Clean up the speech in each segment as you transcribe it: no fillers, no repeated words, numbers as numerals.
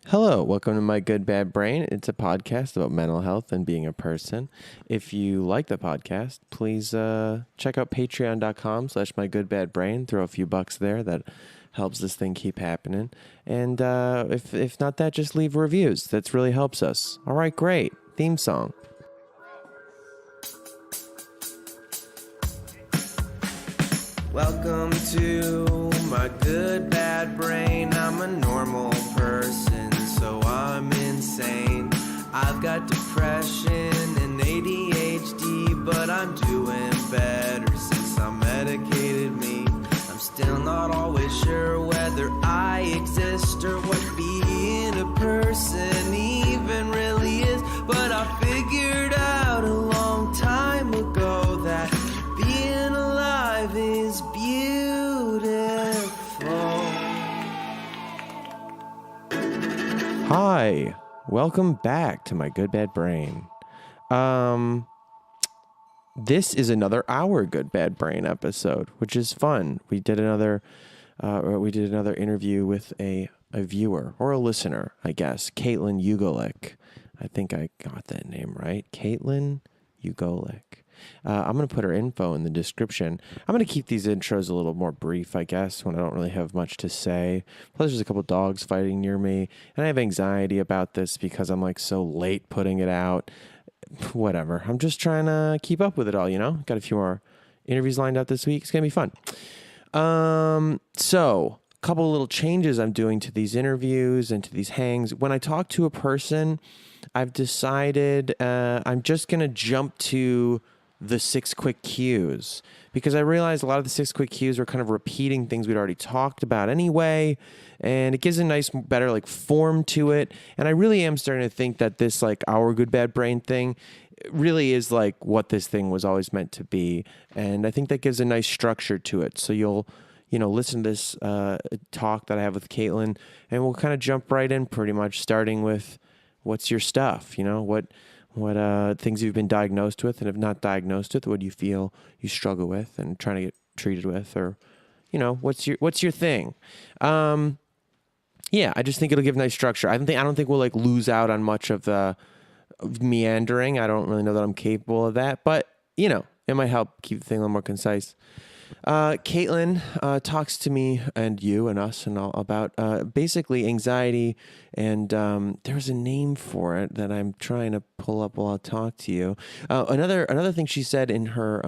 Hello, welcome to My Good Bad Brain. It's a podcast about mental health and being a person. If you like the podcast, please check out patreon.com/mygoodbadbrain. Throw a few bucks there. That helps this thing keep happening. And if not that, just leave reviews. That really helps us. All right, great. Theme song. Welcome to My Good Bad Brain. I'm a normal person, so I'm insane. I've got depression and ADHD, but I'm doing better since I medicated me. I'm still not always sure whether I exist or what being a person even really is, but I figured out a long time ago that being alive is beautiful. Hi, welcome back to My Good Bad Brain. This is another Our Good Bad Brain episode, which is fun. We did another interview with a viewer or a listener, I guess, Kaitlin Ugolik. I think I got that name right. Kaitlin Ugolik. I'm going to put her info in the description. I'm going to keep these intros a little more brief, I guess, when I don't really have much to say. Plus, there's a couple dogs fighting near me, and I have anxiety about this because I'm like so late putting it out. Whatever. I'm just trying to keep up with it all, you know? Got a few more interviews lined up this week. It's going to be fun. So, a couple of little changes I'm doing to these interviews and to these hangs. When I talk to a person, I've decided I'm just going to jump to the 6 quick cues, because I realized a lot of the 6 quick cues were kind of repeating things we'd already talked about anyway, and it gives a nice, better like form to it. And I really am starting to think that this like Our Good Bad Brain thing really is like what this thing was always meant to be, and I think that gives a nice structure to it. So you'll listen to this talk that I have with Kaitlin, and we'll kind of jump right in, pretty much starting with what's your stuff, what things you've been diagnosed with, and if not diagnosed with, what do you feel you struggle with and trying to get treated with, or what's your thing. I just think it'll give nice structure. I don't think we'll like lose out on much of the meandering. I don't really know that I'm capable of that, but it might help keep the thing a little more concise. Kaitlin talks to me and you and us and all about basically anxiety, and there's a name for it that I'm trying to pull up while I talk to you. Another thing she said in her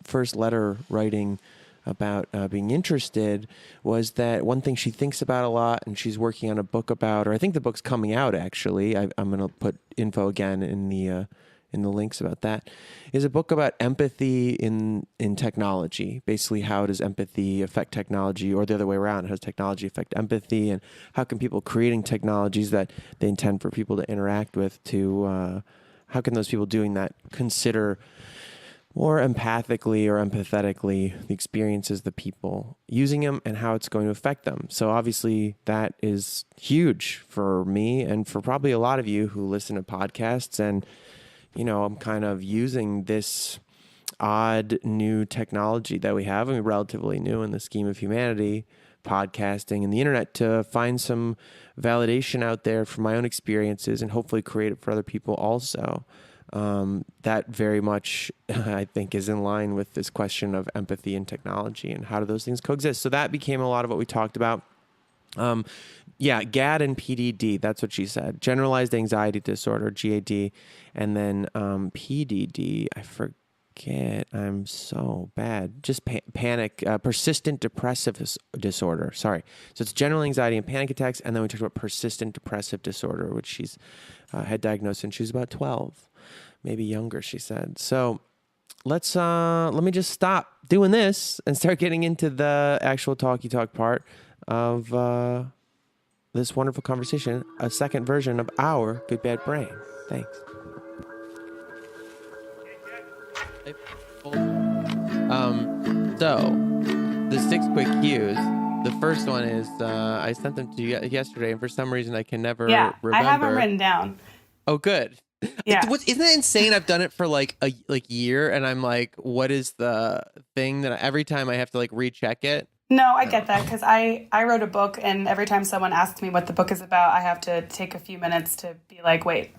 first letter writing about being interested was that one thing she thinks about a lot, and she's working on a book about, or I think the book's coming out actually. I'm going to put info again in the links about that, is a book about empathy in technology. Basically, how does empathy affect technology, or the other way around? How does technology affect empathy, and how can people creating technologies that they intend for people to interact with how can those people doing that consider more empathically or empathetically the experiences, the people using them, and how it's going to affect them. So obviously that is huge for me and for probably a lot of you who listen to podcasts. And I'm kind of using this odd new technology that we have, relatively new in the scheme of humanity, podcasting and the internet, to find some validation out there from my own experiences and hopefully create it for other people also. That very much, I think, is in line with this question of empathy and technology and how do those things coexist. So that became a lot of what we talked about. GAD and PDD, that's what she said. Generalized anxiety disorder, GAD, and then PDD, I forget, I'm so bad. Just panic, persistent depressive disorder, sorry. So it's general anxiety and panic attacks, and then we talked about persistent depressive disorder, which she's had diagnosed when she was about 12, maybe younger, she said. So let me just stop doing this and start getting into the actual talky talk part of this wonderful conversation, a second version of Our Good Bad Brain. Thanks. So the 6 quick cues. The first one is I sent them to you yesterday, and for some reason I can never remember. I have them written down. Oh, good. Yeah. Isn't that insane? I've done it for like a year, and I'm like, what is the thing that every time I have to like recheck it? No, I get that because I wrote a book, and every time someone asks me what the book is about, I have to take a few minutes to be like, wait,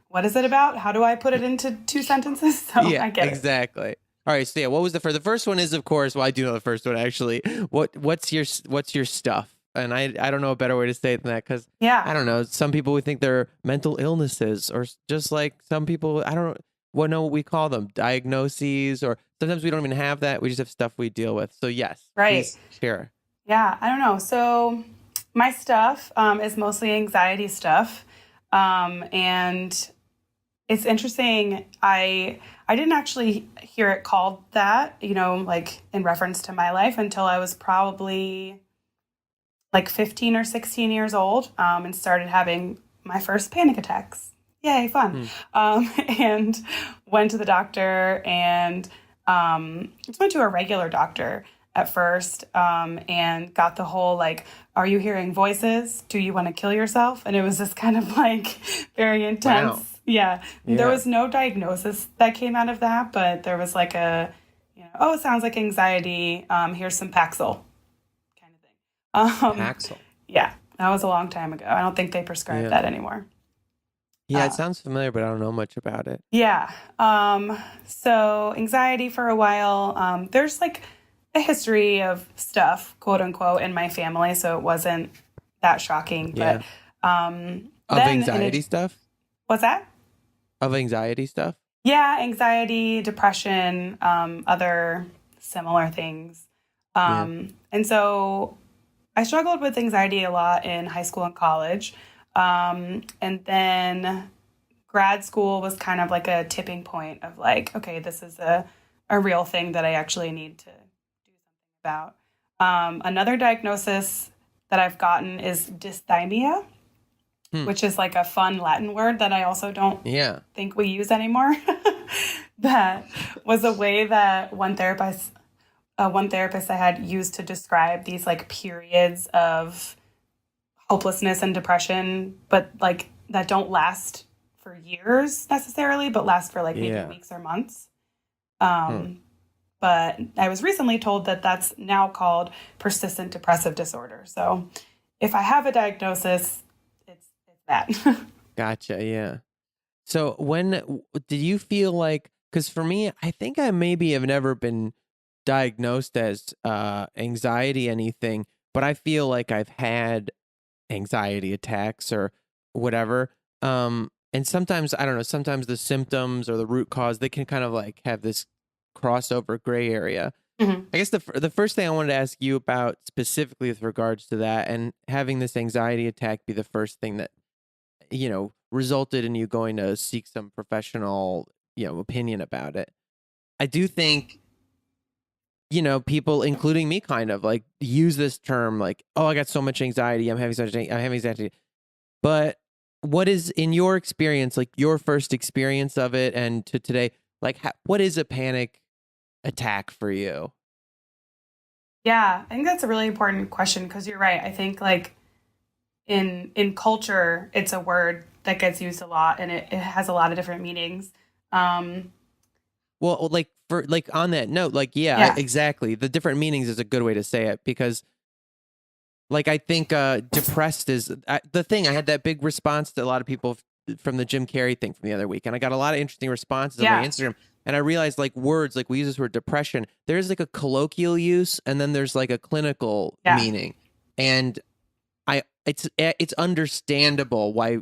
what is it about? How do I put it into 2 sentences? So Yeah, I get it. exactly. All right, so yeah, what was the first one is, of course, well, I do know the first one actually. What's your stuff? And I don't know a better way to say it than that, because Yeah, I don't know. Some people would think they're mental illnesses, or just like some people, I don't know what we call them, diagnoses, or sometimes we don't even have that. We just have stuff we deal with. So yes, right. please share. Yeah, I don't know. So my stuff is mostly anxiety stuff. And it's interesting. I didn't actually hear it called that, like in reference to my life until I was probably like 15 or 16 years old, and started having my first panic attacks. Yay, fun. Hmm. And went to the doctor and just went to a regular doctor at first, and got the whole like, are you hearing voices? Do you want to kill yourself? And it was just kind of like very intense. Wow. Yeah. There Yeah. was no diagnosis that came out of that, but there was like oh, it sounds like anxiety. Here's some Paxil kind of thing. Paxil. Yeah, that was a long time ago. I don't think they prescribe Yeah. that anymore. Yeah, it sounds familiar, but I don't know much about it. Yeah. So anxiety for a while. There's like a history of stuff, quote unquote, in my family, so it wasn't that shocking. Yeah. But Of then anxiety stuff? what's that? Of anxiety stuff? Yeah, anxiety, depression, other similar things. Yeah. And so I struggled with anxiety a lot in high school and college. And then grad school was kind of like a tipping point of like, okay, this is a real thing that I actually need to do something about. Another diagnosis that I've gotten is dysthymia, which is like a fun Latin word that I also don't Yeah. think we use anymore. That was a way that one therapist I had used to describe these like periods of hopelessness and depression, but like that don't last for years necessarily, but last for like maybe Yeah. weeks or months. But I was recently told that that's now called persistent depressive disorder. So if I have a diagnosis, it's that. Gotcha. Yeah. So when did you feel like, because for me, I think I maybe have never been diagnosed as anxiety anything, but I feel like I've had anxiety attacks or whatever. And sometimes, I don't know, sometimes the symptoms or the root cause, they can kind of like have this crossover gray area. Mhm. I guess the first thing I wanted to ask you about specifically with regards to that, and having this anxiety attack be the first thing that, resulted in you going to seek some professional, opinion about it. I do think, people, including me, kind of like use this term like, oh, I got so much anxiety. I'm having anxiety. But what is, in your experience, like your first experience of it and to today, like what is a panic attack for you? Yeah, I think that's a really important question because you're right. I think like in culture, it's a word that gets used a lot and it has a lot of different meanings. Um, Well, like for like on that note, like yeah, yeah, exactly. The different meanings is a good way to say it, because like I think depressed is the thing. I had that big response to a lot of people from the Jim Carrey thing from the other week, and I got a lot of interesting responses on my yeah, Instagram. And I realized like words, like we use this word depression, there's like a colloquial use, and then there's like a clinical yeah, meaning. And it's understandable why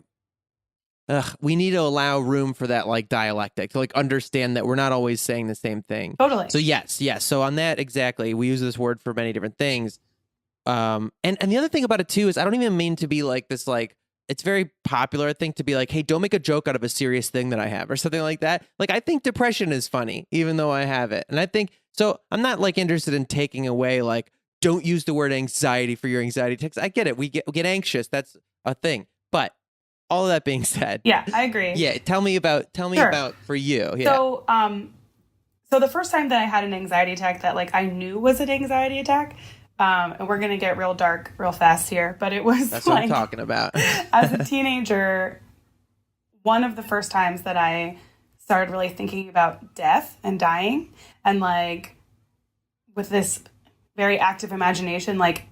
we need to allow room for that like dialectic to like understand that we're not always saying the same thing. totally. So yes. So on that, exactly, we use this word for many different things. And the other thing about it too is I don't even mean to be like this, like it's very popular, I think, to be like, hey, don't make a joke out of a serious thing that I have or something like that. Like I think depression is funny, even though I have it. And I think so I'm not like interested in taking away like, don't use the word anxiety for your anxiety attacks. I get it. We get anxious. That's a thing. But all of that being said, Yeah, I agree. yeah, tell me Sure. about for you. Yeah. So the first time that I had an anxiety attack that like I knew was an anxiety attack, and we're gonna get real dark real fast here, but it was That's what like I'm talking about. as a teenager, one of the first times that I started really thinking about death and dying, and like with this very active imagination, like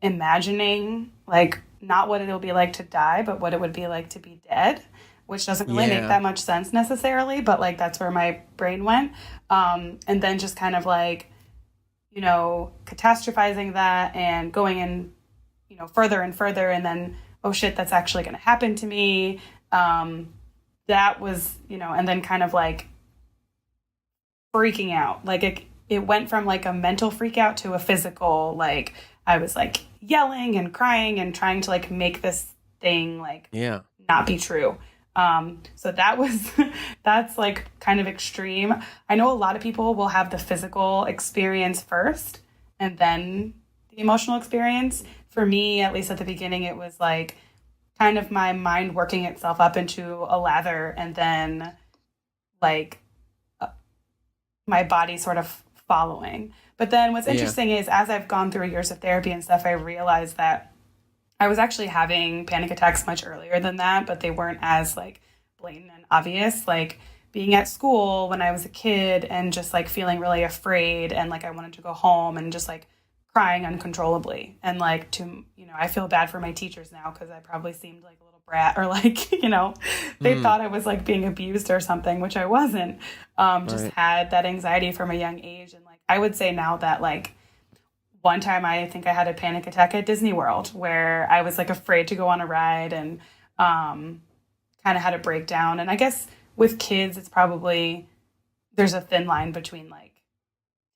imagining like not what it'll be like to die, but what it would be like to be dead, which doesn't really make Yeah. that much sense necessarily, but like that's where my brain went. And then just kind of like, catastrophizing that and going in, further and further, and then, oh shit, that's actually going to happen to me. That was, and then kind of like freaking out. Like it went from like a mental freak out to a physical, like I was like yelling and crying and trying to like make this thing like Yeah. not be true. So that was, that's like kind of extreme. I know a lot of people will have the physical experience first and then the emotional experience. For me, at least at the beginning, it was like kind of my mind working itself up into a lather and then like my body sort of following. But then what's interesting is as I've gone through years of therapy and stuff, I realized that I was actually having panic attacks much earlier than that, but they weren't as like blatant and obvious. Like being at school when I was a kid and just like feeling really afraid and like I wanted to go home and just like crying uncontrollably. And like I feel bad for my teachers now because I probably seemed like a little brat or like, they thought I was like being abused or something, which I wasn't. Just Right. had that anxiety from a young age. And like I would say now that like one time I think I had a panic attack at Disney World where I was like afraid to go on a ride and kind of had a breakdown. And I guess with kids, it's probably there's a thin line between like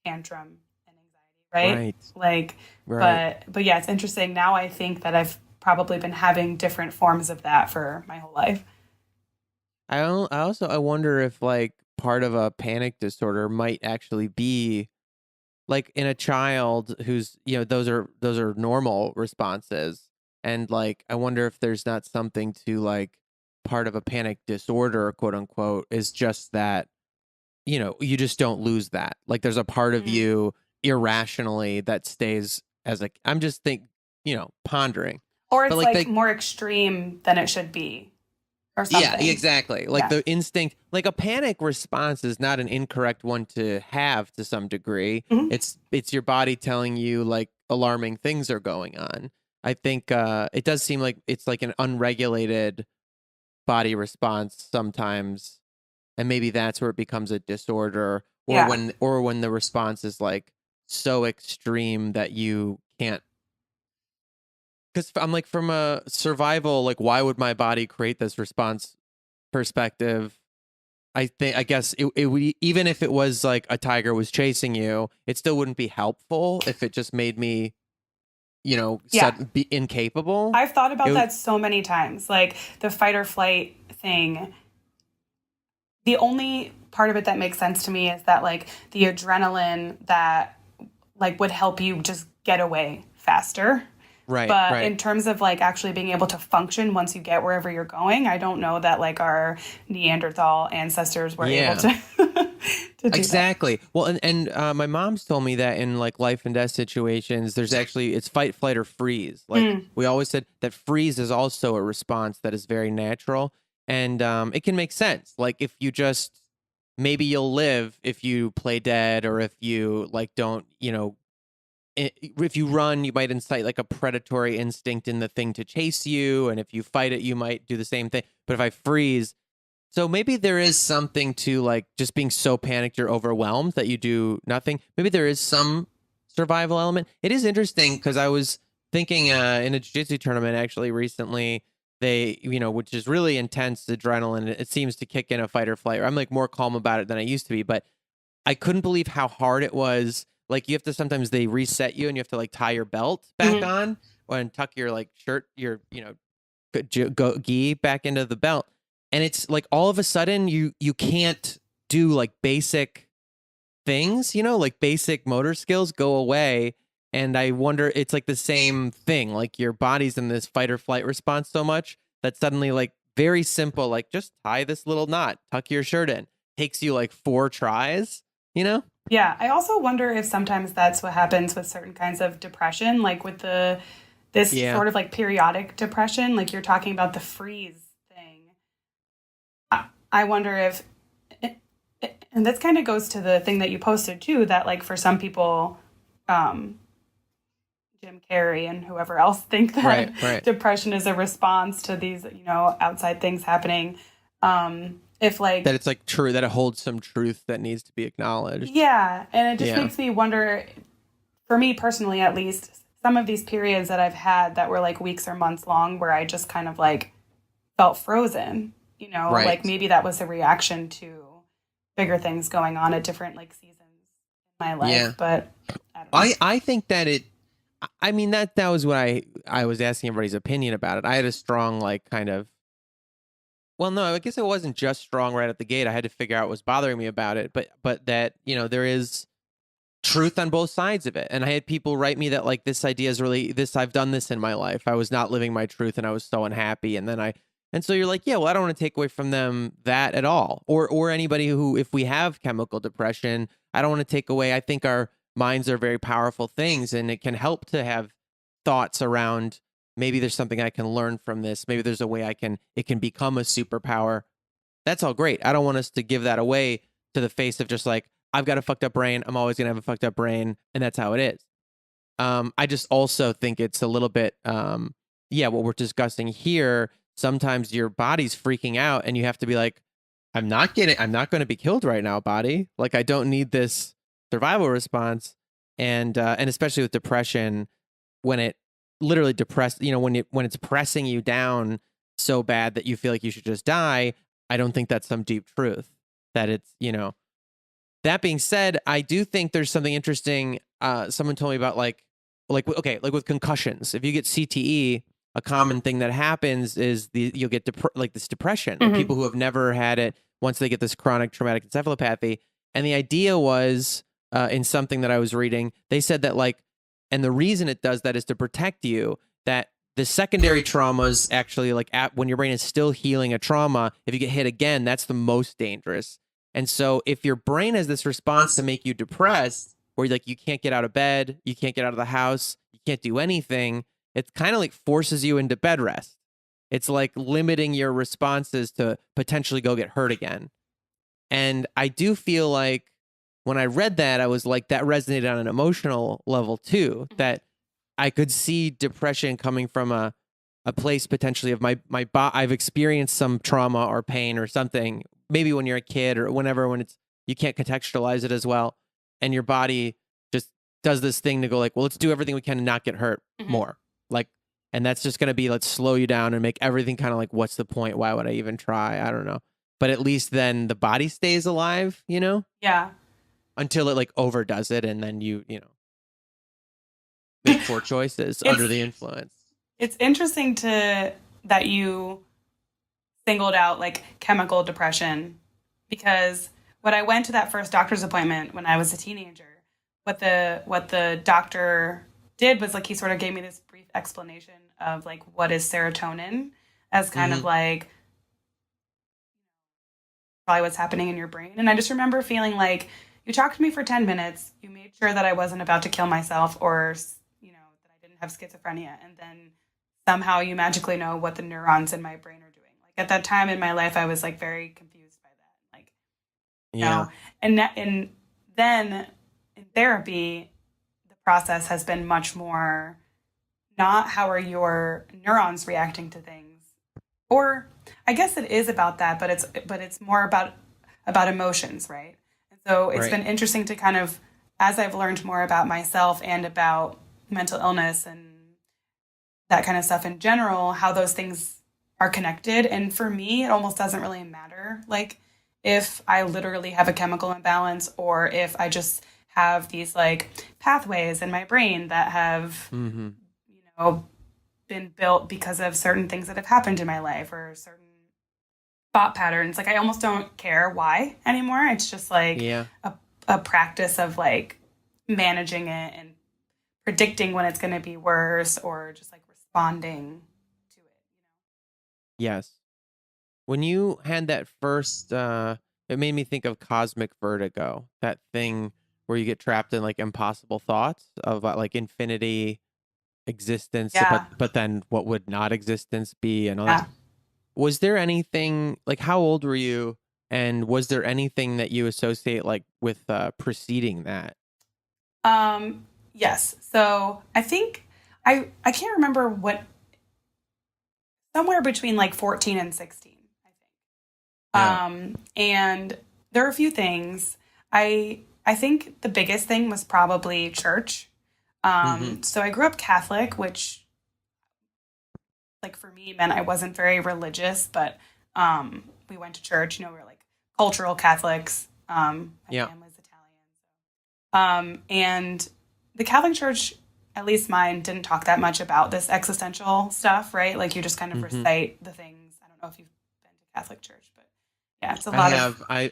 tantrum and anxiety, right? Right. Like, Right. but yeah, it's interesting. Now I think that I've probably been having different forms of that for my whole life. I wonder if like part of a panic disorder might actually be like in a child who's, those are normal responses. And like I wonder if there's not something to like part of a panic disorder, quote unquote, is just that, you just don't lose that. Like there's a part of Mm. you irrationally that stays as like I'm just pondering. Or But it's like like more extreme than it should be or yeah, something. exactly. Like Yeah. the instinct, like a panic response is not an incorrect one to have to some degree. Mhm. It's your body telling you like alarming things are going on. I think it does seem like it's like an unregulated body response sometimes, and maybe that's where it becomes a disorder, Yeah. or when the response is like so extreme that you can't. Because I'm like from a survival, like why would my body create this response perspective? I guess it would, even if it was like a tiger was chasing you, it still wouldn't be helpful if it just made me, Yeah. be incapable. I've thought It about would, that so many times. Like the fight or flight thing, the only part of it that makes sense to me is that like the adrenaline that like would help you just get away faster. right, But right. in terms of like actually being able to function once you get wherever you're going, I don't know that like our Neanderthal ancestors were able Yeah, to to do that. exactly. Well, and my mom's told me that in like life and death situations, there's actually it's fight, flight, or freeze. Like Mm, we always said that freeze is also a response that is very natural, and it can make sense. Like if you just maybe you'll live if you play dead, or if you like don't, if you run, you might incite like a predatory instinct in the thing to chase you, and if you fight it, you might do the same thing. But if I freeze, so maybe there is something to like just being so panicked you're overwhelmed that you do nothing. Maybe there is some survival element. It is interesting because I was thinking in a jiu-jitsu tournament actually recently, they, which is really intense adrenaline. It seems to kick in a fight or flight. I'm like more calm about it than I used to be, but I couldn't believe how hard it was. Like you have to sometimes they reset you and you have to like tie your belt back mhm. on and tuck your like shirt, your gi back into the belt, and it's like all of a sudden you can't do like basic things, like basic motor skills go away. And I wonder, it's like the same thing, like your body's in this fight or flight response so much that suddenly like very simple, like just tie this little knot, tuck your shirt in, takes you like 4 tries, you know. Yeah, I also wonder if sometimes that's what happens with certain kinds of depression, like with this Yeah. sort of like periodic depression, like you're talking about the freeze thing. I wonder if, and this kind of goes to the thing that you posted too, that like for some people, Jim Carrey and whoever else think that Right. depression is a response to these, outside things happening. If like, That it's like true, that it holds some truth that needs to be acknowledged. yeah, and it just Yeah. makes me wonder, for me personally at least, some of these periods that I've had that were like weeks or months long where I just kind of like felt frozen, Right. like maybe that was a reaction to bigger things going on at different like seasons in my life. Yeah. But I don't know. I think that I mean, that was what I was asking everybody's opinion about it. I had a strong, like, kind of, well, no, I guess it wasn't just strong right at the gate. I had to figure out what was bothering me about it, but that, there is truth on both sides of it. And I had people write me that, like, this idea is really this, I've done this in my life. I was not living my truth and I was so unhappy. And so you're like, yeah, well, I don't want to take away from them that at all. Or anybody who, if we have chemical depression, I don't want to take away. I think our minds are very powerful things, and it can help to have thoughts around, maybe there's something I can learn from this. Maybe there's a way it can become a superpower. That's all great. I don't want us to give that away to the face of just like, I've got a fucked up brain. I'm always going to have a fucked up brain. And that's how it is. I just also think it's a little bit, what we're discussing here. Sometimes your body's freaking out and you have to be like, I'm not going to be killed right now, body. Like, I don't need this survival response. And especially with depression, when it literally when it's pressing you down so bad that you feel like you should just die, I don't think that's some deep truth that it's, that being said, I do think there's something interesting. Someone told me about like with concussions. If you get CTE, a common thing that happens is you'll get this depression. Like, people who have never had it, once they get this chronic traumatic encephalopathy. And the idea was, in something that I was reading, they said that, like, and the reason it does that is to protect you, that the secondary traumas actually, like, when your brain is still healing a trauma, if you get hit again, that's the most dangerous. And so if your brain has this response to make you depressed, where like you can't get out of bed, you can't get out of the house, you can't do anything, it kind of like forces you into bed rest. It's like limiting your responses to potentially go get hurt again. And I do feel like when I read that, I was like, that resonated on an emotional level too, that I could see depression coming from a place potentially of I've experienced some trauma or pain or something, maybe when you're a kid or whenever, when you can't contextualize it as well. And your body just does this thing to go like, well, let's do everything we can to not get hurt more. Like, and that's just going to be, let's slow you down and make everything kind of like, what's the point? Why would I even try? I don't know. But at least then the body stays alive, Yeah. until it like overdoes it. And then you make poor choices under the influence. It's interesting that you singled out like chemical depression, because when I went to that first doctor's appointment when I was a teenager, what the doctor did was like, he sort of gave me this brief explanation of like what is serotonin as kind of like probably what's happening in your brain. And I just remember feeling like, you talked to me for 10 minutes, you made sure that I wasn't about to kill myself or that I didn't have schizophrenia, and then somehow you magically know what the neurons in my brain are doing. Like, at that time in my life, I was like very confused by that. Like, and then in therapy, the process has been much more not how are your neurons reacting to things, or I guess it is about that, but it's more about emotions, right? And so it's been interesting to kind of, as I've learned more about myself and about mental illness and that kind of stuff in general, how those things are connected. And for me, it almost doesn't really matter, like, if I literally have a chemical imbalance or if I just have these like pathways in my brain that have, been built because of certain things that have happened in my life or certain thought patterns. Like, I almost don't care why anymore. It's just like a practice of like managing it and predicting when it's going to be worse, or just like responding to it. Yes. When you had that first, it made me think of Cosmic Vertigo, that thing where you get trapped in like impossible thoughts of like infinity, existence, but then what would not existence be and all that. Was there anything, like, how old were you, and was there anything that you associate like with preceding that? Yes. So I think I can't remember what, somewhere between like 14 and 16, I Yeah. think. And there are a few things. I think the biggest thing was probably church. Mm-hmm. So I grew up Catholic, which like for me meant I wasn't very religious, but we went to church. You know, we were like cultural Catholics. My Yeah. family's Italian. And the Catholic Church, at least mine, didn't talk that much about this existential stuff, right? Like you just kind of Mm-hmm. recite the things. I don't know if you've been to Catholic Church, but yeah, it's a I lot of. have.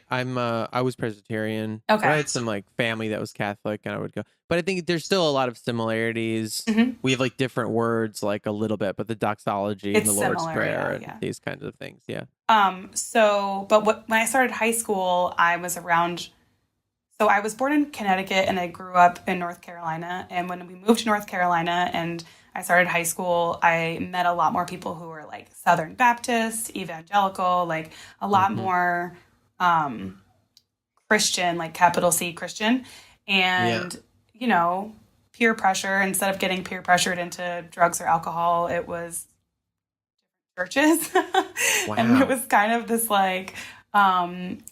I was Presbyterian, but I Okay. had some like family that was Catholic, and I would go. But I think there's still a lot of similarities. Hmm. We have like different words, like a little bit, but the doxology and It's the Lord's similar, Prayer yeah, and yeah. these kinds of things. Yeah. When I started high school, I was around. So I was born in Connecticut and I grew up in North Carolina. And when we moved to North Carolina and I started high school, I met a lot more people who were like Southern Baptist, evangelical, like a lot Mm-hmm. more Christian, like capital C Christian. Yeah. And, you know, peer pressure, instead of getting peer pressured into drugs or alcohol, it was churches. And it Wow. was kind of this like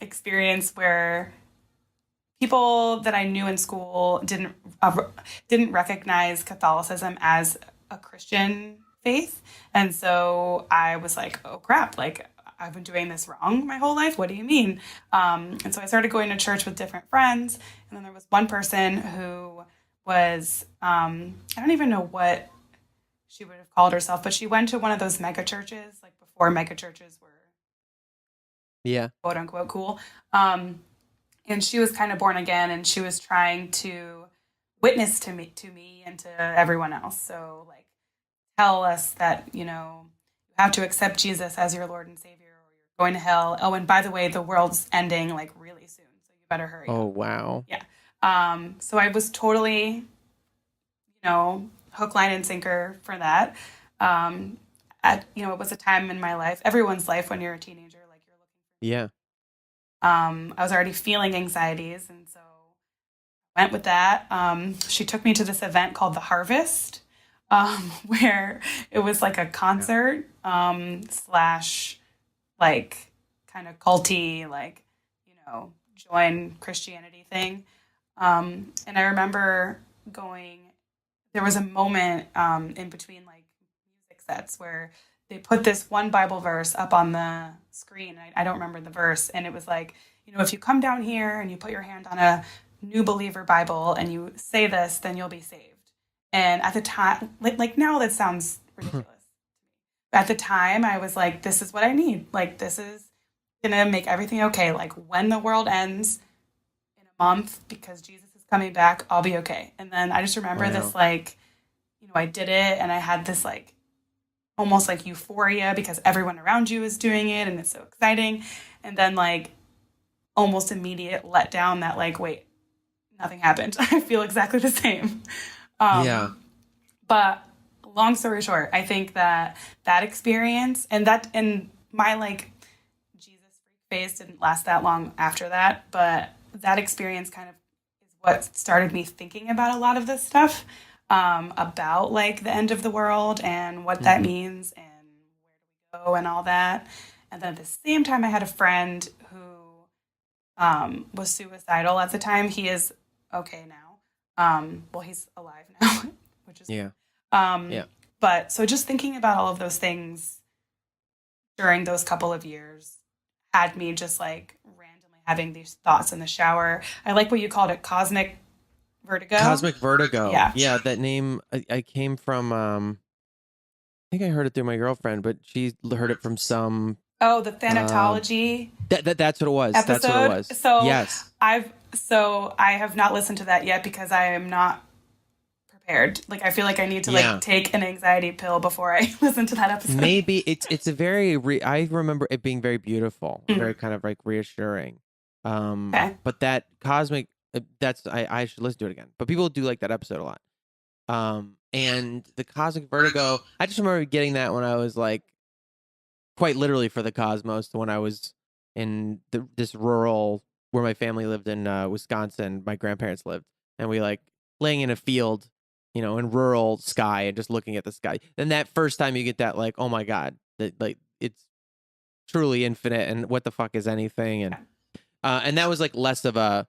experience where people that I knew in school didn't recognize Catholicism as a Christian faith, and so I was like, "Oh crap! Like I've been doing this wrong my whole life. What do you mean?" And so I started going to church with different friends, and then there was one person who was I don't even know what she would have called herself, but she went to one of those mega churches, like before mega churches were Yeah. quote unquote cool. Um, and she was kind of born again, and she was trying to witness to me and to everyone else. So like tell us that you have to accept Jesus as your Lord and Savior, or you're going to hell. Oh, and by the way, the world's ending like really soon, so you better hurry Oh up. wow. Yeah. So I was totally, hook, line, and sinker for that. Um, it was a time in my life, everyone's life when you're a teenager, like you're looking. Yeah. I was already feeling anxieties, and so went with that. She took me to this event called The Harvest, where it was like a Yeah. concert slash like kind of culty, like join Christianity thing. And I remember going. There was a moment in between like music sets where they put this one Bible verse up on the screen. I don't remember the verse, and it was like, if you come down here and you put your hand on a New Believer Bible and you say this, then you'll be saved. And at the time, like now, that sounds ridiculous. At the time, I was like, this is what I need. Like this is gonna make everything okay. Like when the world ends in a month, because Jesus is coming back, I'll be okay. And then I just remember this Wow. like, I did it, and I had this like almost like euphoria because everyone around you is doing it and it's so exciting. And then like almost immediate letdown that like, wait, nothing happened. I feel exactly the same. Yeah. But long story short, I think that experience and my like Jesus freak phase didn't last that long after that, but that experience kind of is what started me thinking about a lot of this stuff, about like the end of the world and what that Mm-hmm. means and where do we go and all that. And then at the same time, I had a friend who was suicidal at the time. He is okay now. Well, he's alive now, which is Yeah. good. Yeah. But so just thinking about all of those things during those couple of years had me just like randomly having these thoughts in the shower. I like what you called it, cosmic vertigo. Cosmic Vertigo. Yeah. Yeah, that name I came from I think I heard it through my girlfriend, but she heard it from some Oh, the um thanatology that's what it was. That's what it episode. was. So Yes. I have not listened to that yet because I am not prepared. Like I feel like I need to Yeah. like take an anxiety pill before I listen to that episode. Maybe it's a very I remember it being very beautiful, very kind of like reassuring. Okay. But that cosmic that's I should listen to it again. But people do like that episode a lot. And the Cosmic Vertigo, I just remember getting that when I was like quite literally for the cosmos when I was in this rural where my family lived in Wisconsin, my grandparents lived, and we like laying in a field, in rural sky and just looking at the sky. Then that first time you get that like, oh my God, that like it's truly infinite and what the fuck is anything? And that was like less of a,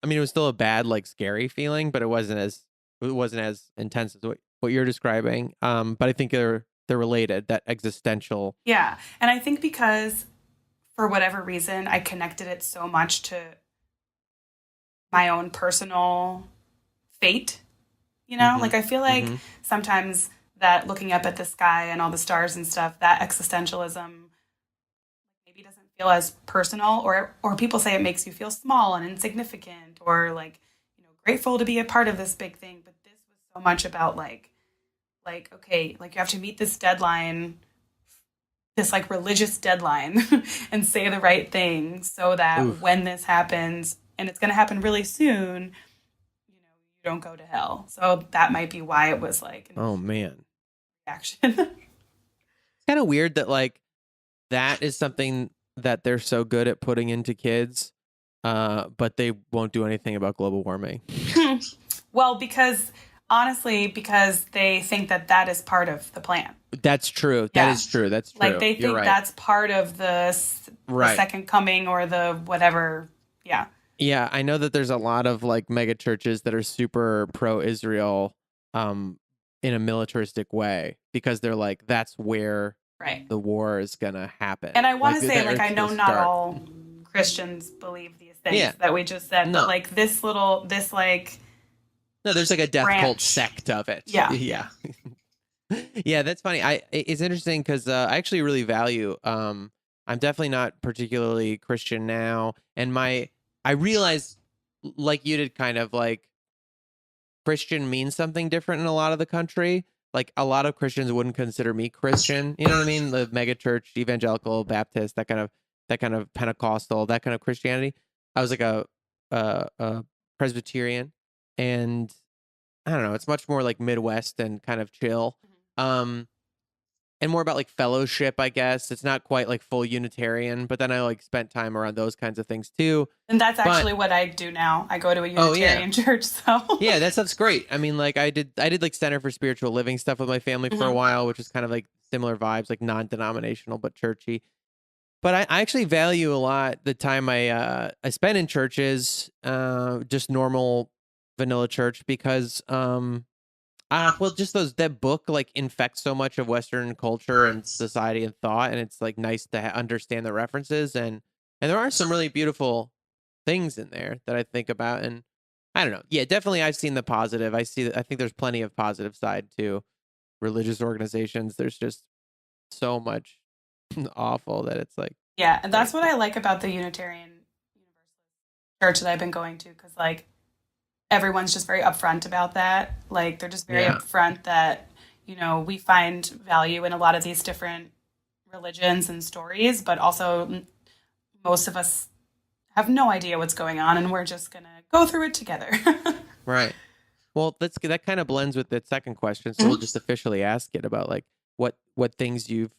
I mean, it was still a bad, like scary feeling, but it wasn't as intense as what you're describing. But I think they're related, that existential. Yeah. And I think because for whatever reason, I connected it so much to my own personal fate. Like I feel like sometimes that looking up at the sky and all the stars and stuff, that existentialism maybe doesn't feel as personal, or people say it makes you feel small and insignificant, or like, grateful to be a part of this big thing. But this was so much about like, okay, like you have to meet this deadline, this like religious deadline and say the right thing so that when this happens, and it's going to happen really soon, you don't go to hell. So that might be why it was like, oh man, reaction. It's kind of weird that like that is something that they're so good at putting into kids, but they won't do anything about global warming. Well, because they think that is part of the plan. That's true. Yeah. That is true. That's true. Like they think that's part of the second coming or the whatever. Yeah. Yeah, I know that there's a lot of like mega churches that are super pro-Israel in a militaristic way, because they're like, that's where the war is gonna happen. And I want to say, like, I know not all Christians believe these things that we just said, but like this like. No, there's like a death branch. cult sect of it. Yeah. Yeah. Yeah, that's funny. It's interesting because I actually really value. I'm definitely not particularly Christian now, and I realized, like you did, kind of like Christian means something different in a lot of the country. Like a lot of Christians wouldn't consider me Christian. You know what I mean? The mega church, evangelical, Baptist, that kind of Pentecostal, that kind of Christianity. I was like a Presbyterian, and I don't know, it's much more like Midwest and kind of chill. And more about like fellowship, I guess. It's not quite like full Unitarian, but then I like spent time around those kinds of things too. And that's actually what I do now. I go to a Unitarian church, so. Yeah, that stuff's great. I mean, like I did like Center for Spiritual Living stuff with my family for a while, which is kind of like similar vibes, like non-denominational but churchy. But I actually value a lot the time I spend in churches, just normal vanilla church, because well, just that book like infects so much of Western culture and society and thought, and it's like nice to understand the references, and there are some really beautiful things in there that I think about, and I don't know. Yeah, definitely, I've seen the positive. I think there's plenty of positive side to religious organizations. There's just so much awful that it's like. Yeah, and that's what I like about the Unitarian Universalist church that I've been going to, because like everyone's just very upfront about that. Like they're just very upfront that, we find value in a lot of these different religions and stories, but also most of us have no idea what's going on, and we're just going to go through it together. Right. Well, that kind of blends with the second question. So we'll just officially ask it about like what things you've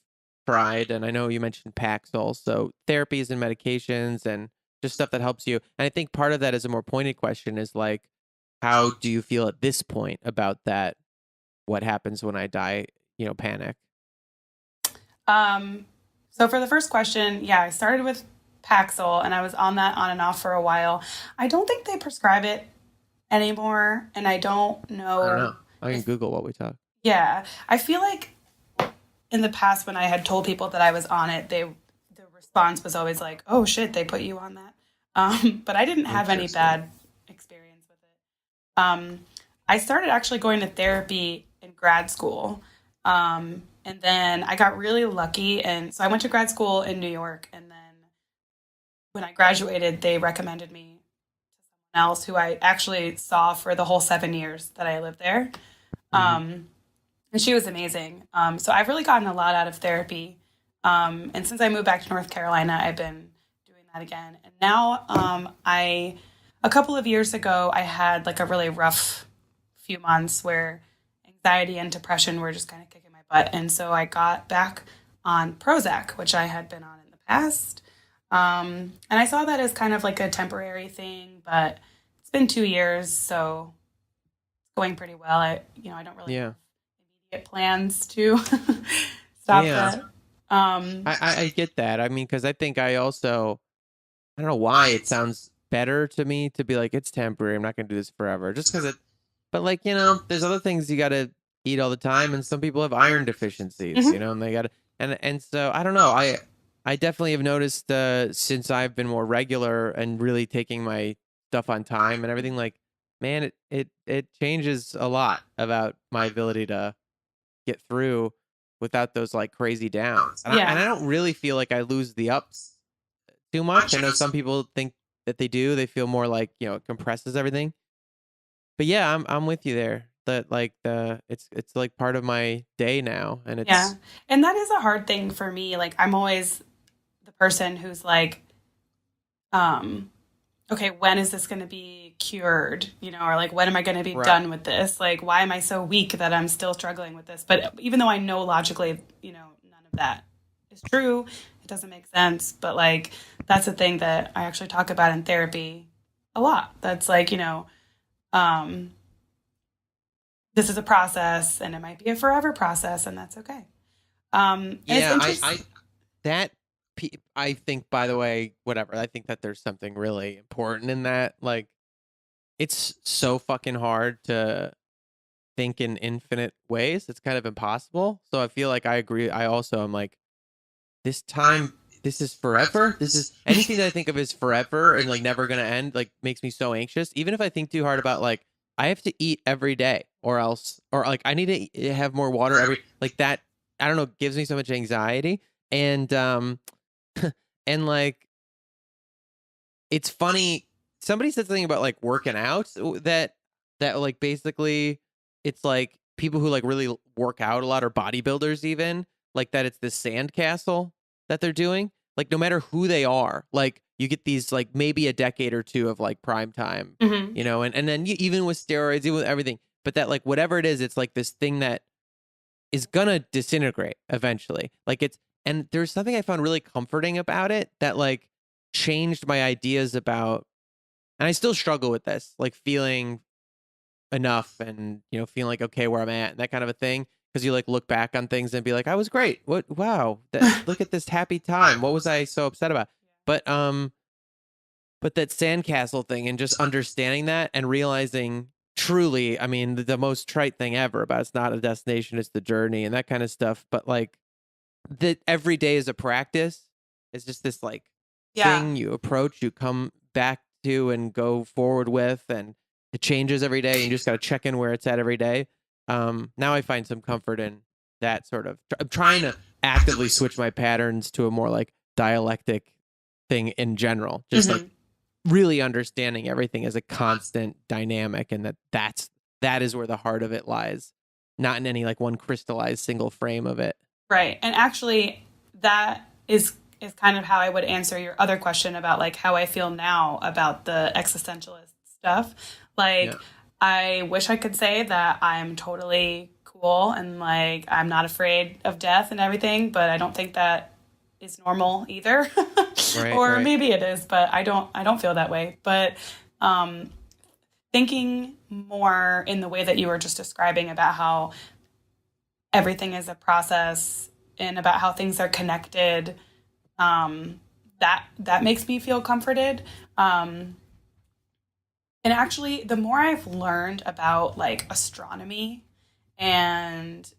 tried. And I know you mentioned Paxil, so therapies and medications and just stuff that helps you. And I think part of that is a more pointed question is like, how do you feel at this point about that? What happens when I die? Panic. So for the first question, I started with Paxil, and I was on that on and off for a while. I don't think they prescribe it anymore, and I don't know. I don't know. I can Google what we talk. Yeah. I feel like in the past when I had told people that I was on it, the response was always like, oh shit, they put you on that. But I didn't have any bad experience with it. I started actually going to therapy in grad school. And then I got really lucky. And so I went to grad school in New York. And then when I graduated, they recommended me to someone else who I actually saw for the whole 7 years that I lived there. And she was amazing. So I've really gotten a lot out of therapy. And since I moved back to North Carolina, I've been doing that again. And now a couple of years ago, I had like a really rough few months where anxiety and depression were just kind of kicking my butt. And so I got back on Prozac, which I had been on in the past. And I saw that as kind of like a temporary thing, but it's been 2 years, so it's going pretty well. I don't really Yeah. have immediate plans to stop Yeah. that. Um, I get that. I mean, because I think I don't know why it sounds better to me to be like, it's temporary. I'm not going to do this forever. Just because but like, there's other things you got to eat all the time. And some people have iron deficiencies, mhm. and they got to, and so I don't know. I definitely have noticed since I've been more regular and really taking my stuff on time and everything, like, man, it changes a lot about my ability to get through without those like crazy downs. And I Yeah. don't really feel like I lose the ups too much. I know some people think that they do. They feel more like, it compresses everything. But yeah, I'm with you there. That like it's like part of my day now, and Yeah. it's And that is a hard thing for me. Like I'm always the person who's like, um, okay, when is this going to be cured? Or like, when am I going to be right. done with this? Like, why am I so weak that I'm still struggling with this? But even though I know logically, none of that is true, it doesn't make sense. But like, that's a thing that I actually talk about in therapy a lot. That's like, um, this is a process and it might be a forever process and that's okay. And it's Yeah, interesting. that I think, by the way, whatever. I think that there's something really important in that. Like, it's so fucking hard to think in infinite ways. It's kind of impossible. So I feel like I agree. I also am like, this time, this is forever. This is anything that I think of as forever and like never gonna end, like makes me so anxious. Even if I think too hard about like I have to eat every day or else, or like I need to have more water every, like that, I don't know, gives me so much anxiety. And and like it's funny, somebody said something about like working out, that like basically it's like people who like really work out a lot, or bodybuilders even, like that it's this sandcastle that they're doing, like no matter who they are, like you get these like maybe a decade or two of like prime time, Mhm. and then even with steroids, even with everything, but that like whatever it is, it's like this thing that is gonna disintegrate eventually. Like it's, and there's something I found really comforting about it that like changed my ideas about, and I still struggle with this, like feeling enough and, feeling like okay where I'm at and that kind of a thing. Cause you like look back on things and be like, I was great. Wow. Look at this happy time. What was I so upset about? But, but that sandcastle thing and just understanding that and realizing truly, I mean, the most trite thing ever about it's not a destination, it's the journey and that kind of stuff. But like that every day is a practice. It's just this like Yeah. thing you approach, you come back to and go forward with, and it changes every day. And you just got to check in where it's at every day. Now I find some comfort in that sort of. I'm trying to actively switch my patterns to a more like dialectic thing in general. Just like Mhm. really understanding everything as a constant dynamic, and that is where the heart of it lies, not in any like one crystallized single frame of it. Right. And actually that is kind of how I would answer your other question about like how I feel now about the existentialist stuff. Yeah. Like I wish I could say that I'm totally cool and like I'm not afraid of death and everything, but I don't think that is normal either. Right, Or right. maybe it is, but I don't feel that way. But um thinking more in the way that you were just describing about how everything is a process and about how things are connected, that makes me feel comforted. And actually, the more I've learned about like astronomy and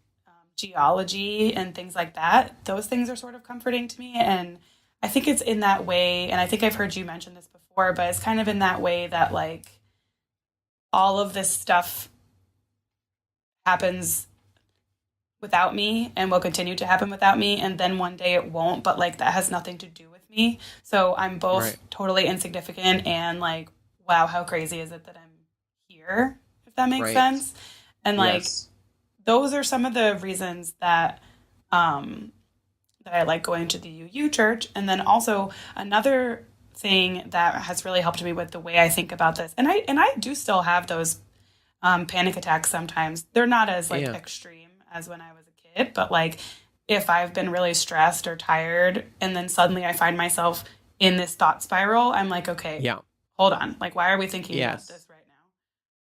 geology and things like that, those things are sort of comforting to me. And I think it's in that way, and I think I've heard you mention this before, but it's kind of in that way that like all of this stuff happens without me and will continue to happen without me, and then one day it won't, but like that has nothing to do with me. So I'm both Right. totally insignificant and like, wow, how crazy is it that I'm here, if that makes Right. sense. And like Yes. those are some of the reasons um that I like going to the UU church. And then also another thing that has really helped me with the way I think about this, and I do still have those panic attacks sometimes. They're not as like Yeah. extreme as when I was a kid, but like if I've been really stressed or tired and then suddenly I find myself in this thought spiral, I'm like, okay, Yeah. hold on. Like, why are we thinking about Yes. this right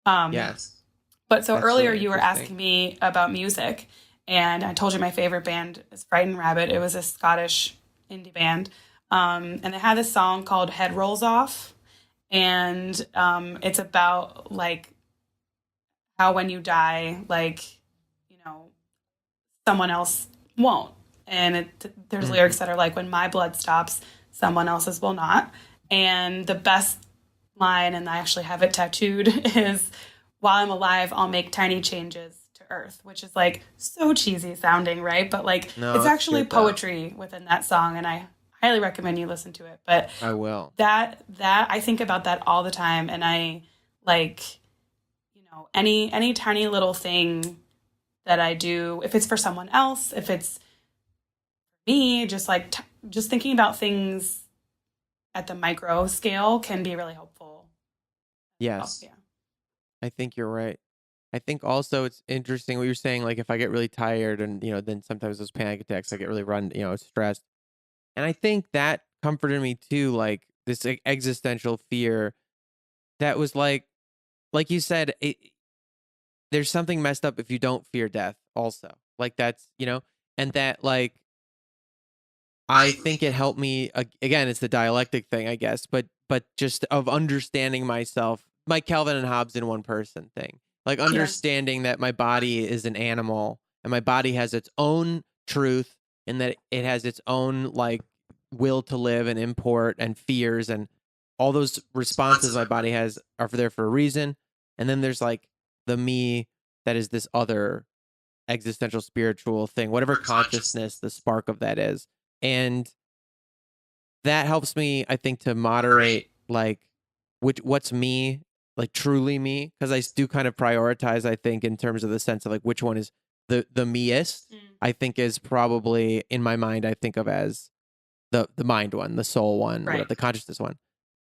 now? Yes. But so That's earlier really you were interesting. asking me about music, and I told you my favorite band is Fright Rabbit. It was a Scottish indie band. And they had this song called Head Rolls Off. And it's about like how when you die, like, you know, someone else won't. And there's Mm-hmm. lyrics that are like, when my blood stops, someone else's will not. And the best line, and I actually have it tattooed, is while I'm alive, I'll make tiny changes to Earth, which is like so cheesy sounding, right? But like No, it's it's actually good though. poetry within that song, and I highly recommend you listen to it. But I will. that I think about that all the time, and I like, any tiny little thing that I do, if it's for someone else, if it's me, just like just thinking about things at the micro scale can be really helpful. Oh, Yes, yeah. I think you're right. I think also it's interesting what you're saying. Like if I get really tired and then sometimes those panic attacks, I get really stressed. And I think that comforted me too. Like this existential fear that was like you said, there's something messed up if you don't fear death. Also, like that's and that like I think it helped me again. It's the dialectic thing, I guess, but just of understanding myself, my Calvin and Hobbes in one person thing, like Yeah. understanding that my body is an animal and my body has its own truth and that it has its own like will to live and import and fears and all those responses my body has are there for a reason. And then there's like the me that is this other existential spiritual thing, whatever consciousness the spark of that is. And that helps me, I think, to moderate like what's me, like truly me, because I do kind of prioritize, I think, in terms of the sense of like which one is the meest, Mm. I think is probably in my mind, I think of as the mind one, the soul one, whatever, Right. the consciousness one.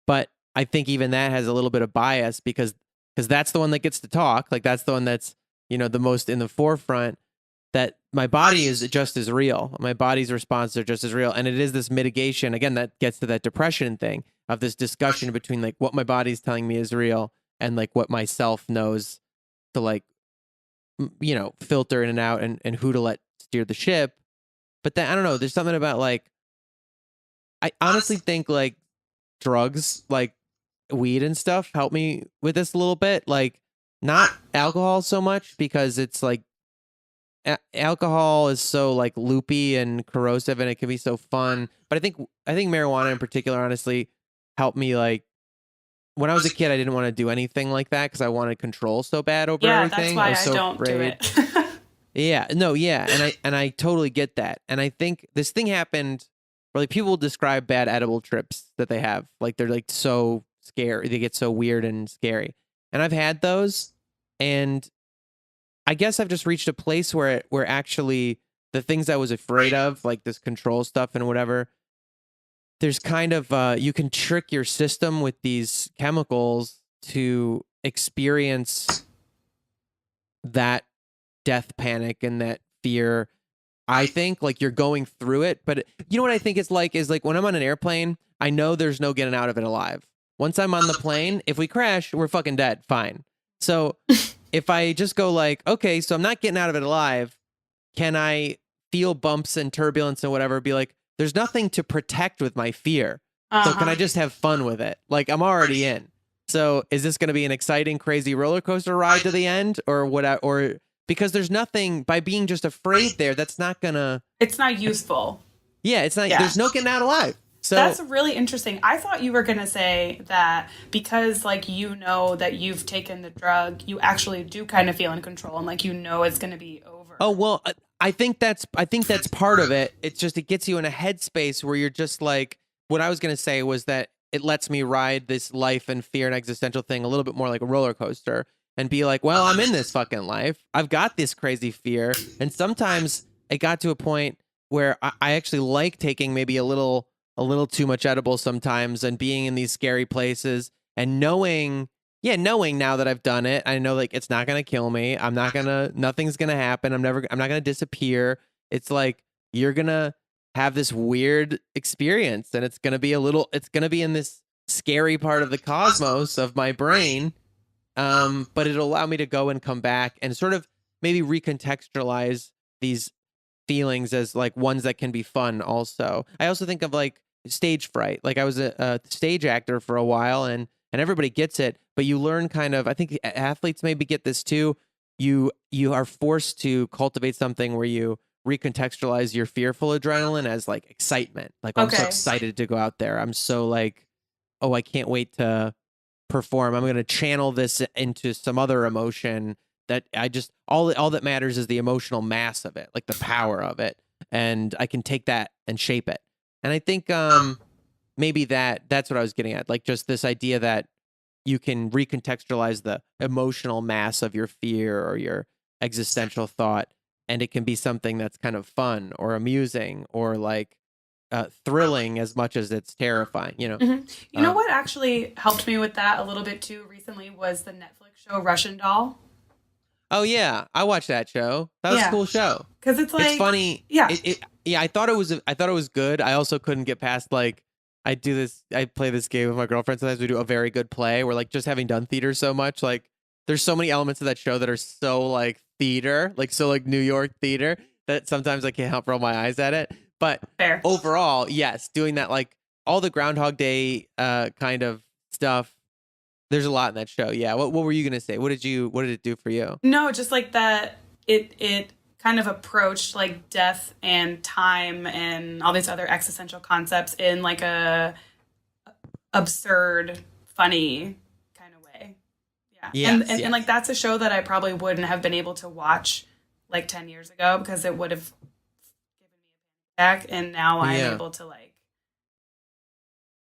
But I think even that has a little bit of bias because that's the one that gets to talk. Like that's the one that's the most in the forefront. That my body is just as real. My body's responses are just as real, and it is this mitigation again that gets to that depression thing of this discussion between like what my body's telling me is real and like what myself knows to like filter in and out and who to let steer the ship. But then I don't know. There's something about like I honestly think like drugs like weed and stuff help me with this a little bit. Like not alcohol so much because it's like alcohol is so like loopy and corrosive and it can be so fun. But I think marijuana in particular honestly helped me like when I was a kid I didn't want to do anything like that because I wanted control so bad over Yeah, that's everything. I why was I so don't do afraid. it. Yeah, no, yeah, and I totally get that. And I think this thing happened where like people describe bad edible trips that they have. Like they're like so scary. They get so weird and scary. And I've had those and I guess I've just reached a place where actually the things I was afraid of, like this control stuff and whatever, there's kind of you can trick your system with these chemicals to experience that death panic and that fear. I think like you're going through it, but you know what I think it's like is like when I'm on an airplane, I know there's no getting out of it alive. Once I'm on the plane, if we crash, we're fucking dead. Fine. So if I just go like, okay, so I'm not getting out of it alive, can I feel bumps and turbulence and whatever? Be like, there's nothing to protect with my fear. So can I Uh-huh. just have fun with it? Like I'm already in. So is this going to be an exciting, crazy roller coaster ride to the end, or what? Or because there's nothing by being just afraid there. That's not gonna. It's not useful. Yeah, it's not. Yeah. There's no getting out alive. That's So really interesting. I thought you were going to say that because like that you've taken the drug, you actually do kind of feel in control and like it's going to be over. oh well, I think that's part of it. It's just it gets you in a headspace where you're just like what I was gonna say was that it lets me ride this life and fear and existential thing a little bit more like a roller coaster and be like, well, I'm in this fucking life. I've got this crazy fear, and sometimes it got to a point where I actually like taking maybe a little too much edible sometimes and being in these scary places and knowing now that I've done it, I know like it's not gonna kill me. Nothing's gonna happen. I'm not gonna disappear. It's like you're gonna have this weird experience and it's gonna be in this scary part of the cosmos of my brain. But it'll allow me to go and come back and sort of maybe recontextualize these feelings as like ones that can be fun also. I also think of like stage fright. Like I was a stage actor for a while, and everybody gets it, but you learn kind of, I think athletes maybe get this too. You are forced to cultivate something where you recontextualize your fearful adrenaline as like excitement. Like, oh, I'm so Okay. excited to go out there. I'm so like, oh, I can't wait to perform. I'm going to channel this into some other emotion that I just all that matters is the emotional mass of it, like the power of it, and I can take that and shape it. And I think maybe that's what I was getting at, like just this idea that you can recontextualize the emotional mass of your fear or your existential thought, and it can be something that's kind of fun or amusing or like thrilling as much as it's terrifying, you know? You know what actually helped me with that a little bit too recently was the Netflix show Russian Doll. Oh yeah, I watched that show. That was a Yeah. cool show. Because it's like, It's funny. yeah. Yeah, I thought it was good. I also couldn't get past like I play this game with my girlfriend. Sometimes we do a very good play. We're like just having done theater so much. Like there's so many elements of that show that are so like theater, like so like New York theater that sometimes I can't help roll my eyes at it. But Fair. overall, yes, doing that like all the Groundhog Day kind of stuff. There's a lot in that show. Yeah. What were you gonna say? What did it do for you? No, just like that it kind of approached like death and time and all these other existential concepts in like a absurd, funny kind of way. Yeah. Yes, And yes. like that's a show that I probably wouldn't have been able to watch like 10 years ago because it would have given me a panic attack, and now I'm Yeah. able to like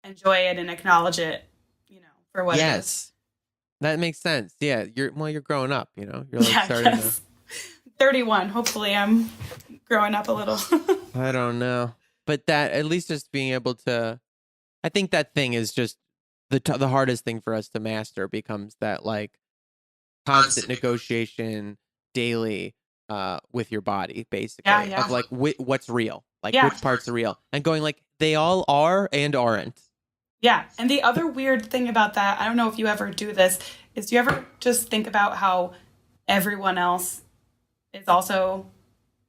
enjoy it and acknowledge it, for what it is. Yes. That makes sense. Yeah, you're growing up, you know. You're like Yeah, I starting guess. 31. Hopefully I'm growing up a little. to I don't know. But that at least just being able to I think that thing is just the hardest thing for us to master becomes that like constant negotiation daily with your body basically Yeah, yeah. of like what's real, like Yeah. which parts are real, and going like they all are and aren't. Yeah. And the other weird thing about that, I don't know if you ever do this, is do you ever just think about how everyone else is also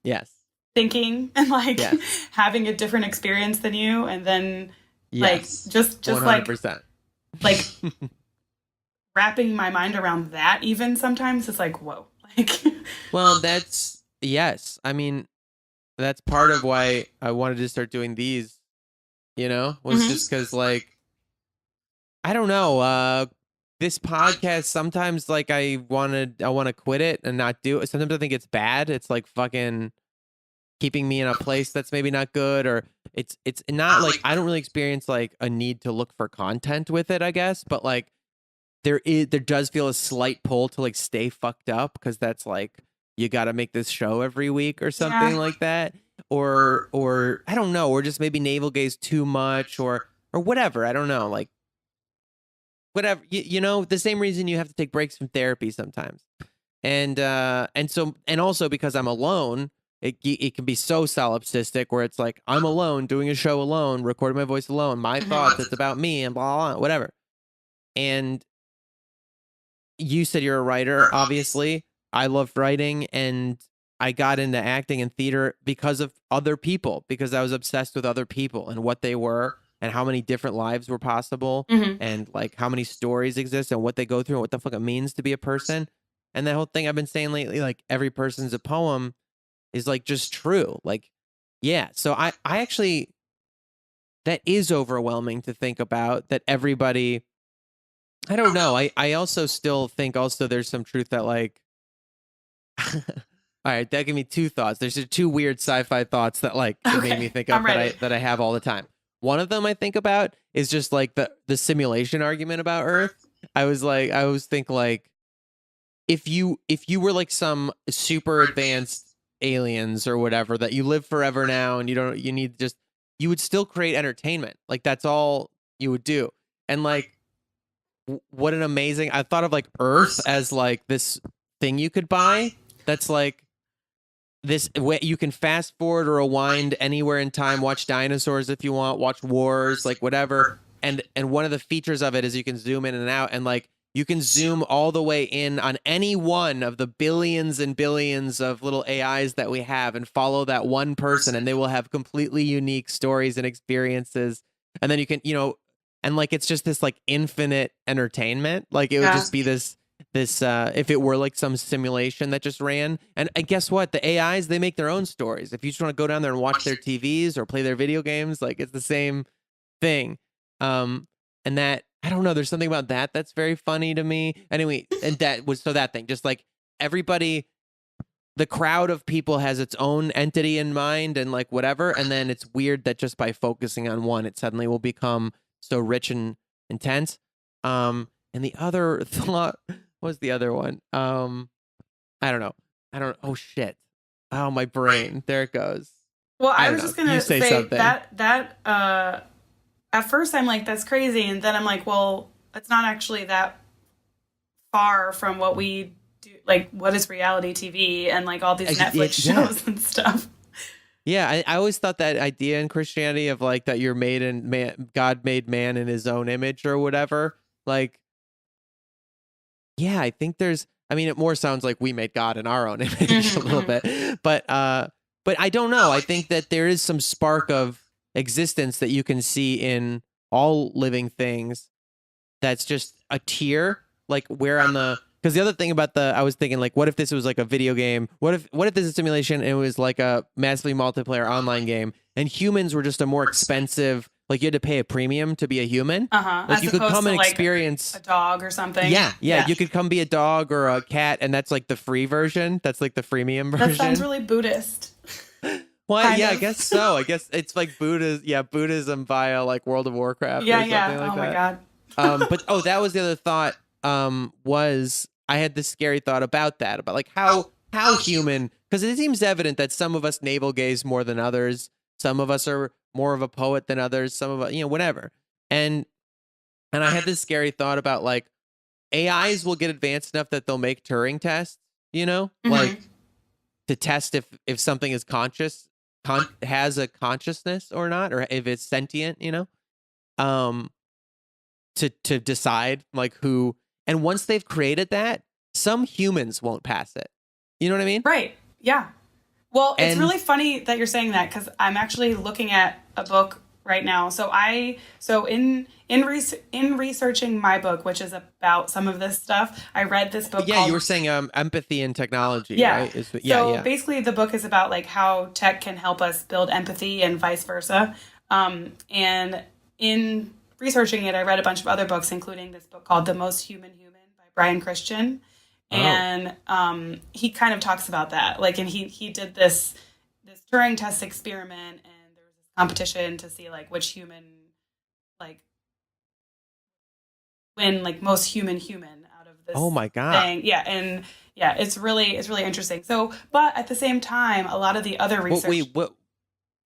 Yes. thinking and like Yes. having a different experience than you, and then Yes. like just 100%. like wrapping my mind around that even sometimes is like, whoa. Like Well, that's yes. I mean, that's part of why I wanted to start doing these, was Mhm. just because like I don't know, this podcast sometimes like I want to quit it and not do it. Sometimes I think it's bad. It's like fucking keeping me in a place that's maybe not good, or it's not like I don't really experience like a need to look for content with it, I guess, but like there does feel a slight pull to like stay fucked up because that's like you got to make this show every week or something Yeah. like that, or I don't know, or just maybe navel gaze too much or whatever. I don't know, like whatever, the same reason you have to take breaks from therapy sometimes, and also because I'm alone. It can be so solipsistic where it's like I'm alone doing a show alone, recording my voice alone, my thoughts, it's about me and blah, blah, blah, whatever. And you said you're a writer, obviously. I love writing, and I got into acting and theater because of other people, because I was obsessed with other people and what they were and how many different lives were possible Mhm. and like how many stories exist and what they go through and what the fuck it means to be a person. And that whole thing I've been saying lately, like every person's a poem, is like just true. Like, yeah. So I actually, that is overwhelming to think about that everybody, I don't know. I also still think also there's some truth that like, all right, that gave me two thoughts. There's just two weird sci-fi thoughts that like it made Okay, me think I'm of ready. that I have all the time. One of them I think about is just like the simulation argument about Earth. I always think like if you were like some super advanced aliens or whatever that you live forever now and you would still create entertainment. Like that's all you would do. And like what an amazing, I thought of like Earth as like this thing you could buy that's like this way you can fast forward or rewind anywhere in time, watch dinosaurs if you want, watch wars, like whatever. And one of the features of it is you can zoom in and out, and like you can zoom all the way in on any one of the billions and billions of little AIs that we have and follow that one person, and they will have completely unique stories and experiences. And then you can, and like it's just this like infinite entertainment. Like it would Yeah. just be this if it were like some simulation that just ran. And guess what? The AIs, they make their own stories. If you just want to go down there and watch their TVs or play their video games, like it's the same thing. And that, I don't know, there's something about that that's very funny to me. Anyway, and that thing, just like everybody, the crowd of people has its own entity in mind and like whatever. And then it's weird that just by focusing on one, it suddenly will become so rich and intense. And the other thought, what was the other one? I don't know. Oh shit. Oh, my brain. There it goes. Well, I don't was know. just gonna You say say something. that at first I'm like, that's crazy, and then I'm like, well, it's not actually that far from what we do. Like, what is reality TV and like all these Netflix shows and stuff. Yeah, I always thought that idea in Christianity of like that you're made in man, God made man in his own image or whatever. Like, yeah, I think it more sounds like we made God in our own image a little bit. But I don't know. I think that there is some spark of existence that you can see in all living things. That's just a tier, like where on the, because the other thing about I was thinking like, what if this was like a video game? What if this is a simulation and it was like a massively multiplayer online game and humans were just a more expensive, like you had to pay a premium to be a human. Like you could come and experience a dog or something. Yeah. You could come be a dog or a cat, and that's like the free version. That's like the freemium version. That sounds really Buddhist. Well, yeah, I guess so. I guess it's like Buddhism via like World of Warcraft. Yeah, or something like oh that. my god. But that was the other thought. Was I had this scary thought about that, about like how human, because it seems evident that some of us navel gaze more than others. Some of us are more of a poet than others. Some of us, whatever. And I had this scary thought about like AIs will get advanced enough that they'll make Turing tests, like to test if something is conscious, has a consciousness or not, or if it's sentient, to decide like who. And once they've created that, some humans won't pass it. You know what I mean? Right. Yeah. Well, it's really funny that you're saying that, because I'm actually looking at a book right now. So in researching my book, which is about some of this stuff, I read this book. Yeah, you were saying empathy and technology. Yeah. Right? So basically, the book is about like how tech can help us build empathy and vice versa. And in researching it, I read a bunch of other books, including this book called The Most Human Human by Brian Christian. And he kind of talks about that. Like, and he did this Turing test experiment, and there was this competition to see like which human like win like most human out of this. Oh my god! Thing. Yeah, and yeah, it's really interesting. So, but at the same time, a lot of the other research. What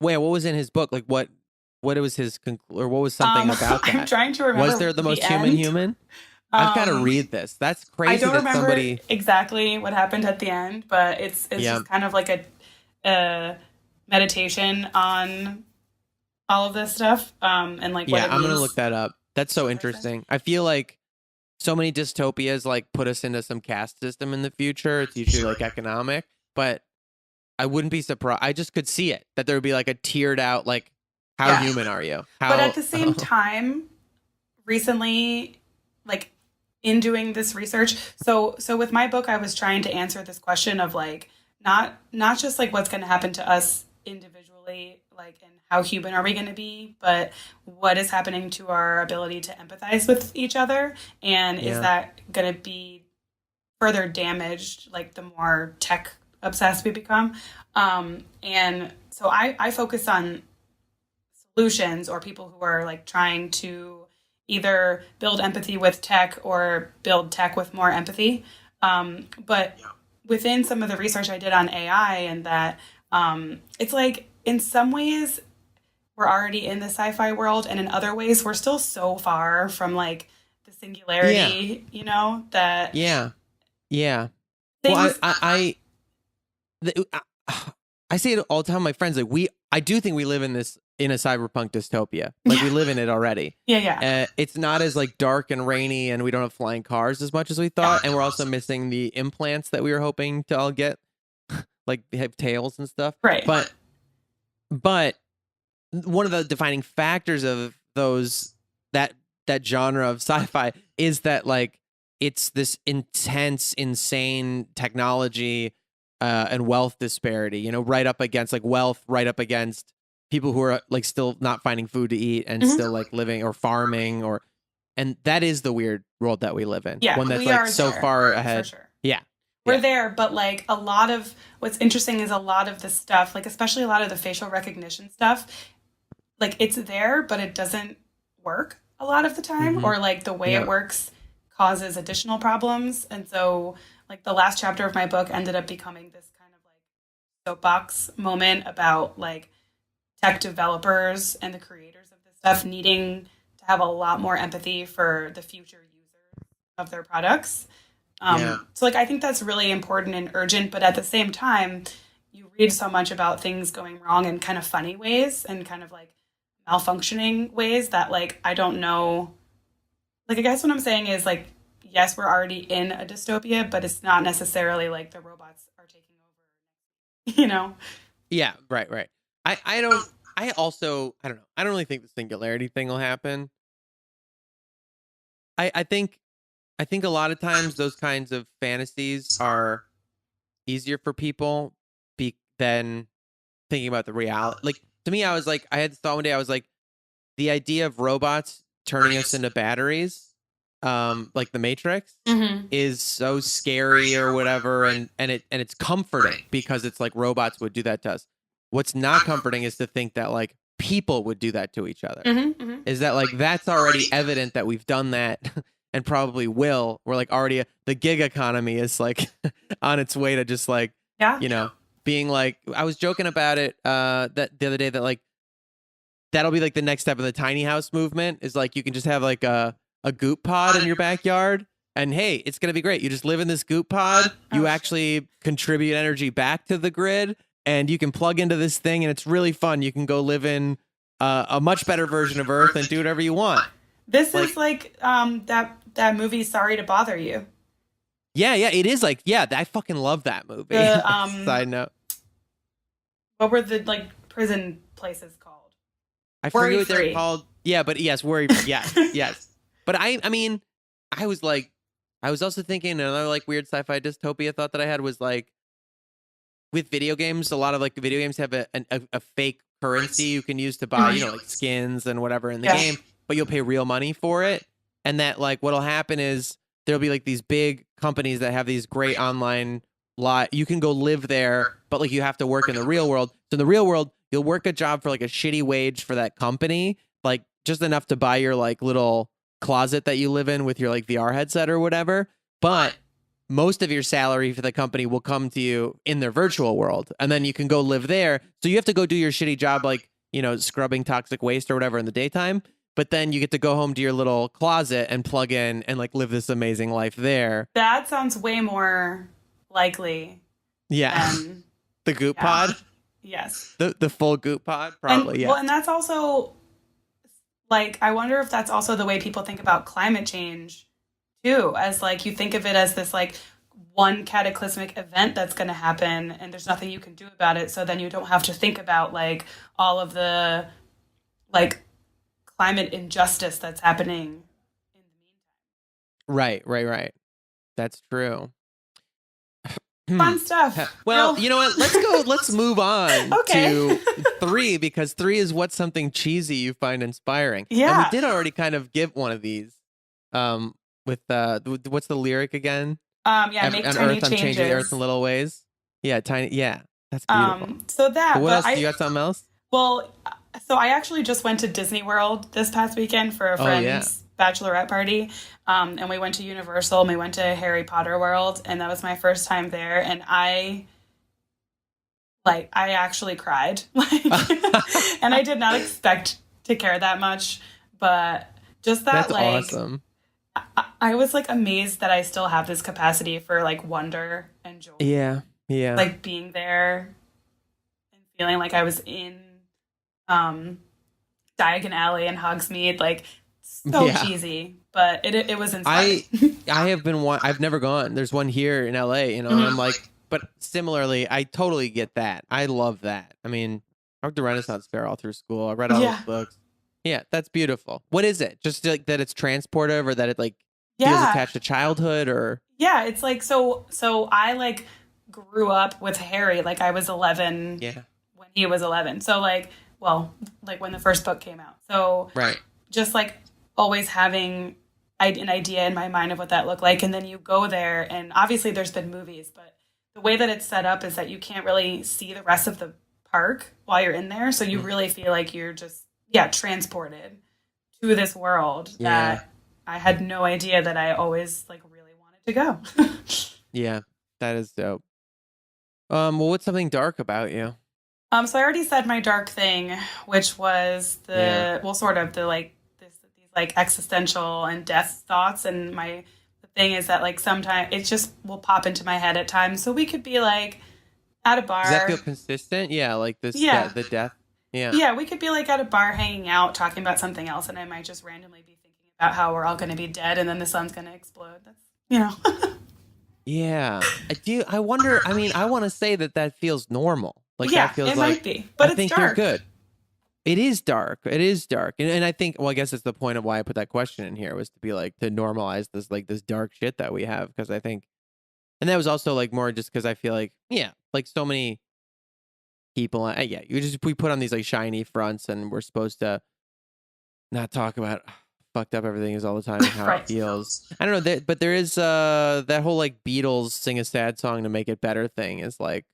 was in his book? Like what was his or what was something about that? I'm trying to remember. Was there the most human? I've got to read this. That's crazy. I don't remember exactly what happened at the end, but it's just kind of like a meditation on all of this stuff. And like, what I'm going to look that up. That's so interesting. I feel like so many dystopias like put us into some caste system in the future. It's usually like economic, but I wouldn't be surprised. I just could see it, that there would be like a tiered out, like, how human are you? But at the same time, recently, like, in doing this research, so with my book, I was trying to answer this question of like not just like what's going to happen to us individually, like, and how human are we going to be, but what is happening to our ability to empathize with each other, and is that going to be further damaged like the more tech obsessed we become? And so I focus on solutions, or people who are like trying to either build empathy with tech or build tech with more empathy. But within some of the research I did on AI, and that it's like in some ways we're already in the sci-fi world, and in other ways we're still so far from like the singularity, that Well, I say it all the time, my friends. Like I do think we live in this in a cyberpunk dystopia. Like we live in it already. Yeah. It's not as like dark and rainy, and we don't have flying cars as much as we thought. And we're also missing the implants that we were hoping to all get, like have tails and stuff. Right. But one of the defining factors of that genre of sci-fi is that like it's this intense, insane technology and wealth disparity, you know, right up against like wealth, right up against people who are like still not finding food to eat and still like living or farming and that is the weird world that we live in. Yeah, one that's we like are so there, far ahead. for sure. Yeah. We're there, but like a lot of what's interesting is a lot of the stuff, like especially a lot of the facial recognition stuff, like it's there, but it doesn't work a lot of the time, or like the way it works causes additional problems. And so like the last chapter of my book ended up becoming this kind of like soapbox moment about like tech developers and the creators of this stuff needing to have a lot more empathy for the future users of their products. So like I think that's really important and urgent, but at the same time, you read so much about things going wrong in kind of funny ways and kind of like malfunctioning ways that like I don't know. Like I guess what I'm saying is like, yes, we're already in a dystopia, but it's not necessarily like the robots are taking over, you know? Yeah, right. I don't know. I don't really think the singularity thing will happen. I think a lot of times those kinds of fantasies are easier for people than thinking about the reality. Like to me, I had this thought one day. I was like, the idea of robots turning us into batteries, like the Matrix, is so scary or whatever, and it's comforting because it's like robots would do that to us. What's not comforting is to think that like people would do that to each other. Is that like that's already evident that we've done that and probably will. We're like already the gig economy is like on its way to just like you know being like, I was joking about it that the other day that like that'll be like the next step of the tiny house movement is like you can just have like a goop pod in your backyard. And hey, it's going to be great. You just live in this goop pod. You actually contribute energy back to the grid and you can plug into this thing and it's really fun. You can go live in a much better version of Earth and do whatever you want. This is like that movie, Sorry to Bother You. Yeah, it is like, I fucking love that movie. Side note. What were the like prison places called? I forget what they're called. Yeah, but yes, worry. Yes. But I mean, I was also thinking another like weird sci-fi dystopia thought that I had was like with video games, a lot of like video games have a fake currency you can use to buy, like skins and whatever in the game, but you'll pay real money for it. And that like what'll happen is there'll be like these big companies that have these great online you can go live there, but like you have to work in the real world. So in the real world, you'll work a job for like a shitty wage for that company, like just enough to buy your like little closet that you live in with your like VR headset or whatever. But most of your salary for the company will come to you in their virtual world. And then you can go live there. So you have to go do your shitty job, like, scrubbing toxic waste or whatever in the daytime. But then you get to go home to your little closet and plug in and like live this amazing life there. That sounds way more likely. Yeah. The goop pod. Yes. The full goop pod, probably. Well, and that's also like, I wonder if that's also the way people think about climate change too, as like you think of it as this like one cataclysmic event that's going to happen and there's nothing you can do about it. So then you don't have to think about like all of the like climate injustice that's happening in the meantime. Right. That's true. Fun stuff. Well, you know what? Let's move on to 3, because 3 is what's something cheesy you find inspiring. Yeah. And we did already kind of give one of these with what's the lyric again? Make on tiny Earth, I'm changing the Earth in little ways. Yeah, tiny. Yeah, that's beautiful. So that. But what else? You got something else? Well, so I actually just went to Disney World this past weekend for a friend's bachelorette party. And we went to Universal and we went to Harry Potter World, and that was my first time there. And I actually cried. And I did not expect to care that much, but just that, that's awesome. I was like amazed that I still have this capacity for like wonder and joy. Yeah. Like being there and feeling like I was in Diagon Alley and Hogsmeade, like so Yeah. cheesy, but it was inspiring. I have been one. I've never gone. There's one here in LA, you know, and I'm like, but similarly, I totally get that. I love that. I mean, I worked the Renaissance Fair all through school. I read all those Yeah. books. Yeah, that's beautiful. What is it? Just like that it's transportive, or that it like feels Yeah. attached to childhood, or Yeah, it's like so I like grew up with Harry, like I was 11 yeah, when he was 11. So like, well, like when the first book came out. So right. just like always having an idea in my mind of what that looked like, and then you go there, and obviously there's been movies, but the way that it's set up is that you can't really see the rest of the park while you're in there, so you really feel like you're just transported to this world Yeah, that I had no idea that I always like really wanted to go. yeah, that is dope. Well, what's something dark about you? So I already said my dark thing, which was Yeah. the well, sort of the like these like existential and death thoughts, and the thing is that like sometimes it just will pop into my head at times. So we could be like at a Does that feel bar, consistent? Yeah, like this, yeah, the death. Yeah. yeah, we could be like at a bar hanging out, talking about something else, and I might just randomly be thinking about how we're all going to be dead, and then the sun's going to explode. That's Yeah. I do. I wonder. I mean, I want to say that that feels normal. Like yeah, that feels it like, might be, I but it's think you're dark. good. It is dark. It is dark. And I think, well, I guess that's the point of why I put that question in here, was to be like, to normalize this, like this dark shit that we have. Cause I think, and that was also like more just cause I feel like, yeah, like so many people, yeah, we put on these like shiny fronts and we're supposed to not talk about how fucked up everything is all the time and how it Right. feels. I don't know that, but there is that whole like Beatles sing a sad song to make it better thing is like,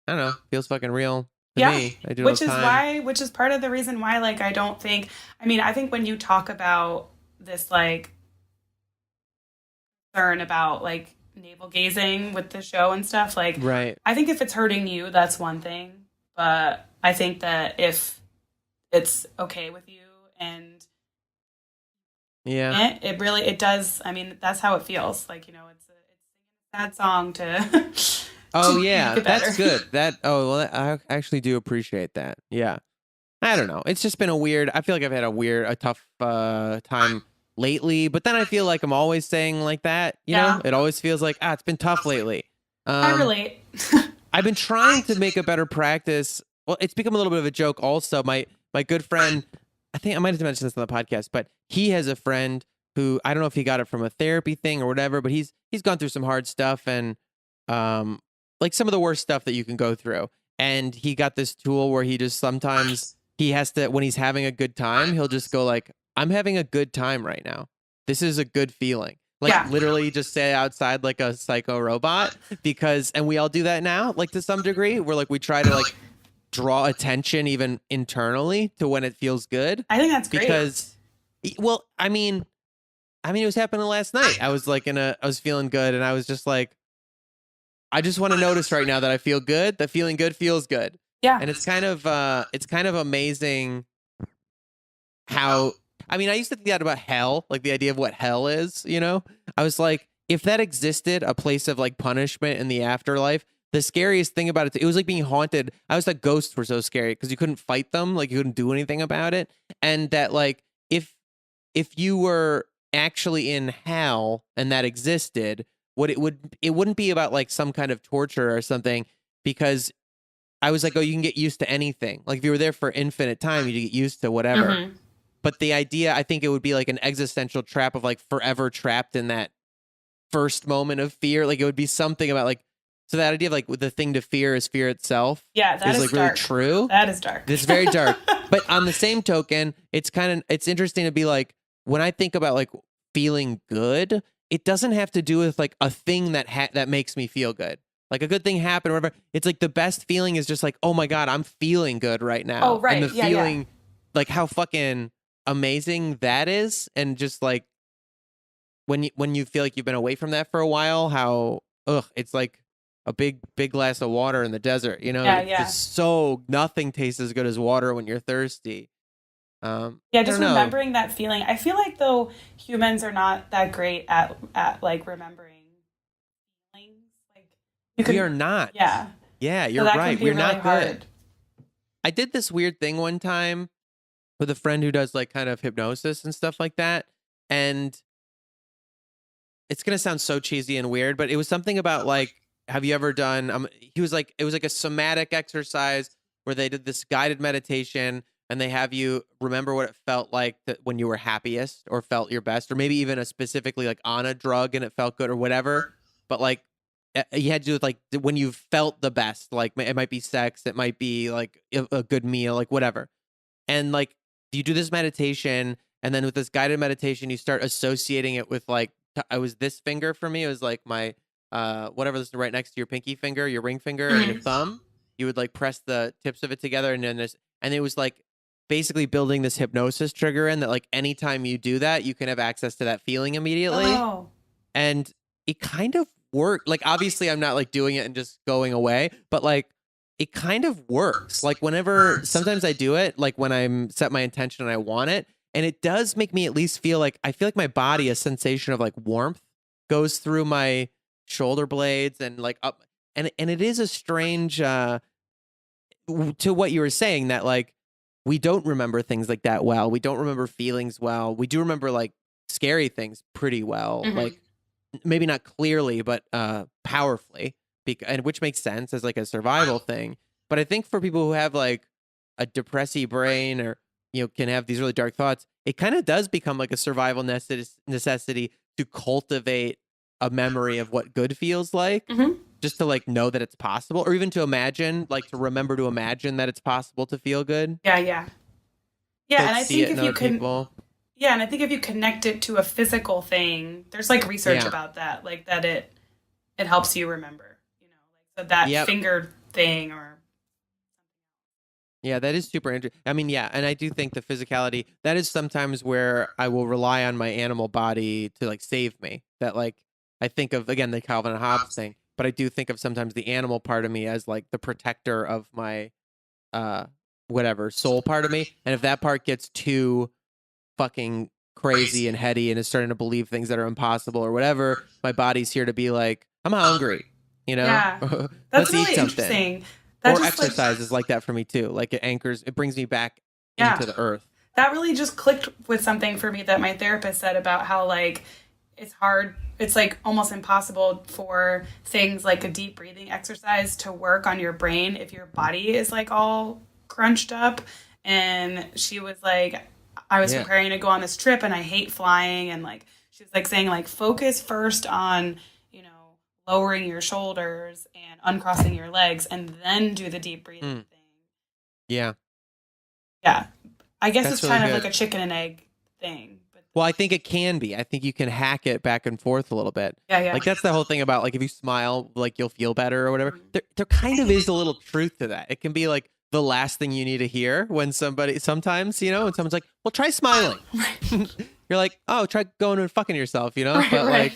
I don't know, feels fucking real to Yeah. me. I do it all the time. Which is part of the reason why, like, I don't think, I mean, I think when you talk about this, like, concern about, like, navel gazing with the show and stuff, like, Right. I think if it's hurting you, that's one thing. But I think that if it's okay with you and Yeah. it does, I mean, that's how it feels. Like, it's a sad song to, Oh to yeah, make it better. that's good. I actually do appreciate that. Yeah. I don't know. It's just been I feel like I've had a tough time lately, but then I feel like I'm always saying like that, you know? Yeah, It always feels like, it's been tough lately. I relate. I've been trying to make a better practice. Well, it's become a little bit of a joke also. My good friend, I think I might have mentioned this on the podcast, but he has a friend who, I don't know if he got it from a therapy thing or whatever, but he's gone through some hard stuff and like some of the worst stuff that you can go through. And he got this tool where he just sometimes he has to, when he's having a good time, he'll just go like, I'm having a good time right now. This is a good feeling. Like Yeah. literally just say outside like a psycho robot, because, and we all do that now, like to some degree, where like we try to like draw attention even internally to when it feels good. I think that's great. Because, well, it was happening last night. I was like I was feeling good and I was just like, I just want to notice right now that I feel good. That feeling good feels good. Yeah. And it's kind of amazing how, I used to think that about hell, like the idea of what hell is, you know? I was like, if that existed, a place of like punishment in the afterlife, the scariest thing about it was like being haunted. I was like, ghosts were so scary because you couldn't fight them, like you couldn't do anything about it. And that like if you were actually in hell and that existed, it wouldn't be about like some kind of torture or something, because I was like, oh, you can get used to anything. Like if you were there for infinite time, you get used to whatever. Mhm. But the idea, I think it would be like an existential trap of like forever trapped in that first moment of fear. Like it would be something about like, so that idea of like the thing to fear is fear itself. Yeah, that is like dark. really true. That is dark. It's very dark. But on the same token, it's interesting to be like, when I think about like feeling good, it doesn't have to do with like a thing that makes me feel good. Like a good thing happened or whatever. It's like the best feeling is just like, oh my God, I'm feeling good right now. Oh, right. And the Yeah, feeling, like how fucking amazing that is. And just like when you feel like you've been away from that for a while, how it's like a big glass of water in the desert, you know? Yeah, It's yeah. just so nothing tastes as good as water when you're thirsty. Yeah, I just don't know. remembering that feeling. I feel like though humans are not that great at like remembering feelings. Like We are not. Yeah. Yeah, So you're that right. can be We're really not hard. good. I did this weird thing one time. with a friend who does like kind of hypnosis and stuff like that. And it's going to sound so cheesy and weird, but it was something about like, have you ever done, he was like, it was like a somatic exercise where they did this guided meditation and they have you remember what it felt like when you were happiest or felt your best, or maybe even a specifically like on a drug and it felt good or whatever. But like, you had to do with like when you felt the best, like it might be sex, it might be like a good meal, like whatever. And like you do this meditation, and then with this guided meditation, you start associating it with like I was this finger for me. It was like my whatever this is right next to your pinky finger, your ring finger, and your thumb. You would like press the tips of it together, and then and it was like basically building this hypnosis trigger in that like anytime you do that, you can have access to that feeling immediately. Oh. And it kind of worked. Like obviously, I'm not like doing it and just going away, but like it kind of works. Like whenever sometimes I do it, like when I'm set my intention and I want it. And it does make me at least feel like I feel like my body, a sensation of like warmth goes through my shoulder blades and like up. And it is a strange to what you were saying that like we don't remember things like that well. We don't remember feelings well. We do remember like scary things pretty well. Like maybe not clearly, but powerfully, and which makes sense as like a survival thing. But I think for people who have like a depressy brain or can have these really dark thoughts, it kind of does become like a survival necessity to cultivate a memory of what good feels like, just to like know that it's possible, or even to imagine, like to remember to imagine that it's possible to feel good. Yeah. So And I see think it in if you other can, people. yeah, and I think if you connect it to a physical thing, there's like research about that, like that it helps you remember, like so that finger thing or. Yeah, that is super interesting. I mean, yeah, and I do think the physicality, that is sometimes where I will rely on my animal body to like save me. That like I think of again the Calvin and Hobbes thing, but I do think of sometimes the animal part of me as like the protector of my whatever soul part of me. And if that part gets too fucking crazy and heady and is starting to believe things that are impossible or whatever, my body's here to be like, I'm hungry, Yeah. Let's That's eat really something. interesting. That Or just exercise is like that for me too. Like it brings me back into the earth. That really just clicked with something for me that my therapist said about how like it's hard, it's like almost impossible for things like a deep breathing exercise to work on your brain if your body is like all crunched up. And she was like, I was preparing to go on this trip and I hate flying, and like she was like saying like focus first on lowering your shoulders and uncrossing your legs, and then do the deep breathing thing. Yeah. I guess it's really kind of good. like a chicken and egg thing. But Well, I think it can be. I think you can hack it back and forth a little bit. Yeah. Like that's the whole thing about like if you smile, like you'll feel better or whatever. There kind of is a little truth to that. It can be like the last thing you need to hear when sometimes, and someone's like, well, try smiling. You're like, oh, try going and fucking yourself, But like,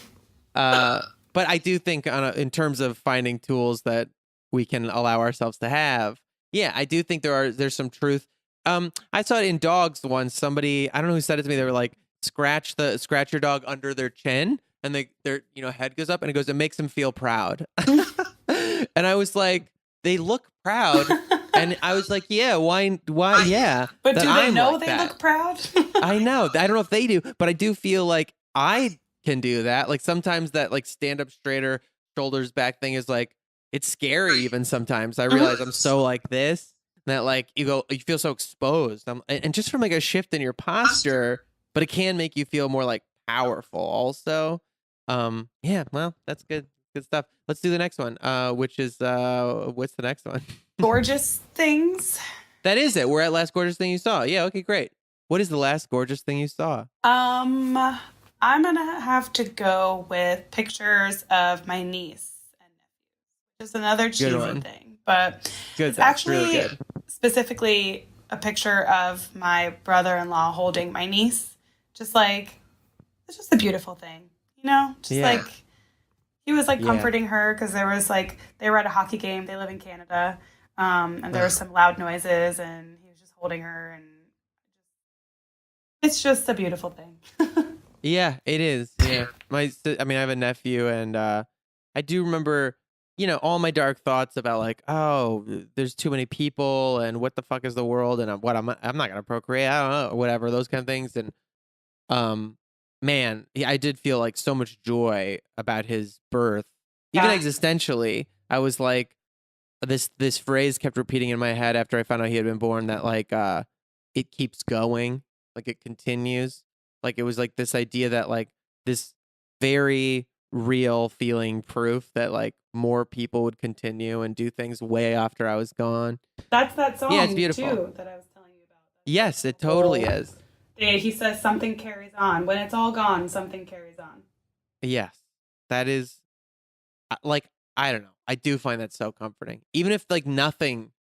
but I do think in terms of finding tools that we can allow ourselves to have, I do think there's some truth. I saw it in dogs once. Somebody, I don't know who said it to me. They were like, scratch your dog under their chin, and their head goes up, and it makes them feel proud. And I was like, they look proud, and I was like, yeah, why, yeah. But do they know they look proud? I know. I don't know if they do, but I do feel like I can do that. Like sometimes that like stand up straighter, shoulders back thing is like, it's scary even sometimes. I realize I'm so like this that like you feel so exposed. And just from like a shift in your posture, but it can make you feel more like powerful also. Yeah, well, that's good. Good stuff. Let's do the next one, which is what's the next one? Gorgeous things. That is it. We're at last gorgeous thing you saw. Yeah, okay, great. What is the last gorgeous thing you saw? I'm gonna have to go with pictures of my niece and nephew. Just another cheesy thing, but it's actually really specifically a picture of my brother-in-law holding my niece. Just like it's just a beautiful thing, Just like he was like comforting her because there was like they were at a hockey game. They live in Canada, and there were some loud noises, and he was just holding her, and it's just a beautiful thing. Yeah, it is. Yeah. I have a nephew, and I do remember all my dark thoughts about like, oh, there's too many people and what the fuck is the world and I'm not gonna procreate. I don't know, or whatever, those kind of things. And um, man, I did feel like so much joy about his birth, even Yeah. existentially. I was like, this phrase kept repeating in my head after I found out he had been born, that like it keeps going, like it continues. Like it was like this idea that like this very real feeling proof that like more people would continue and do things way after I was gone. That's that Yeah, it's song beautiful. too that I was telling you about. Yes, it That's the totally whole is. he says something carries on. When it's all gone, something carries on. Yes, that is like, I don't know. I do find that so comforting. Even if like nothing,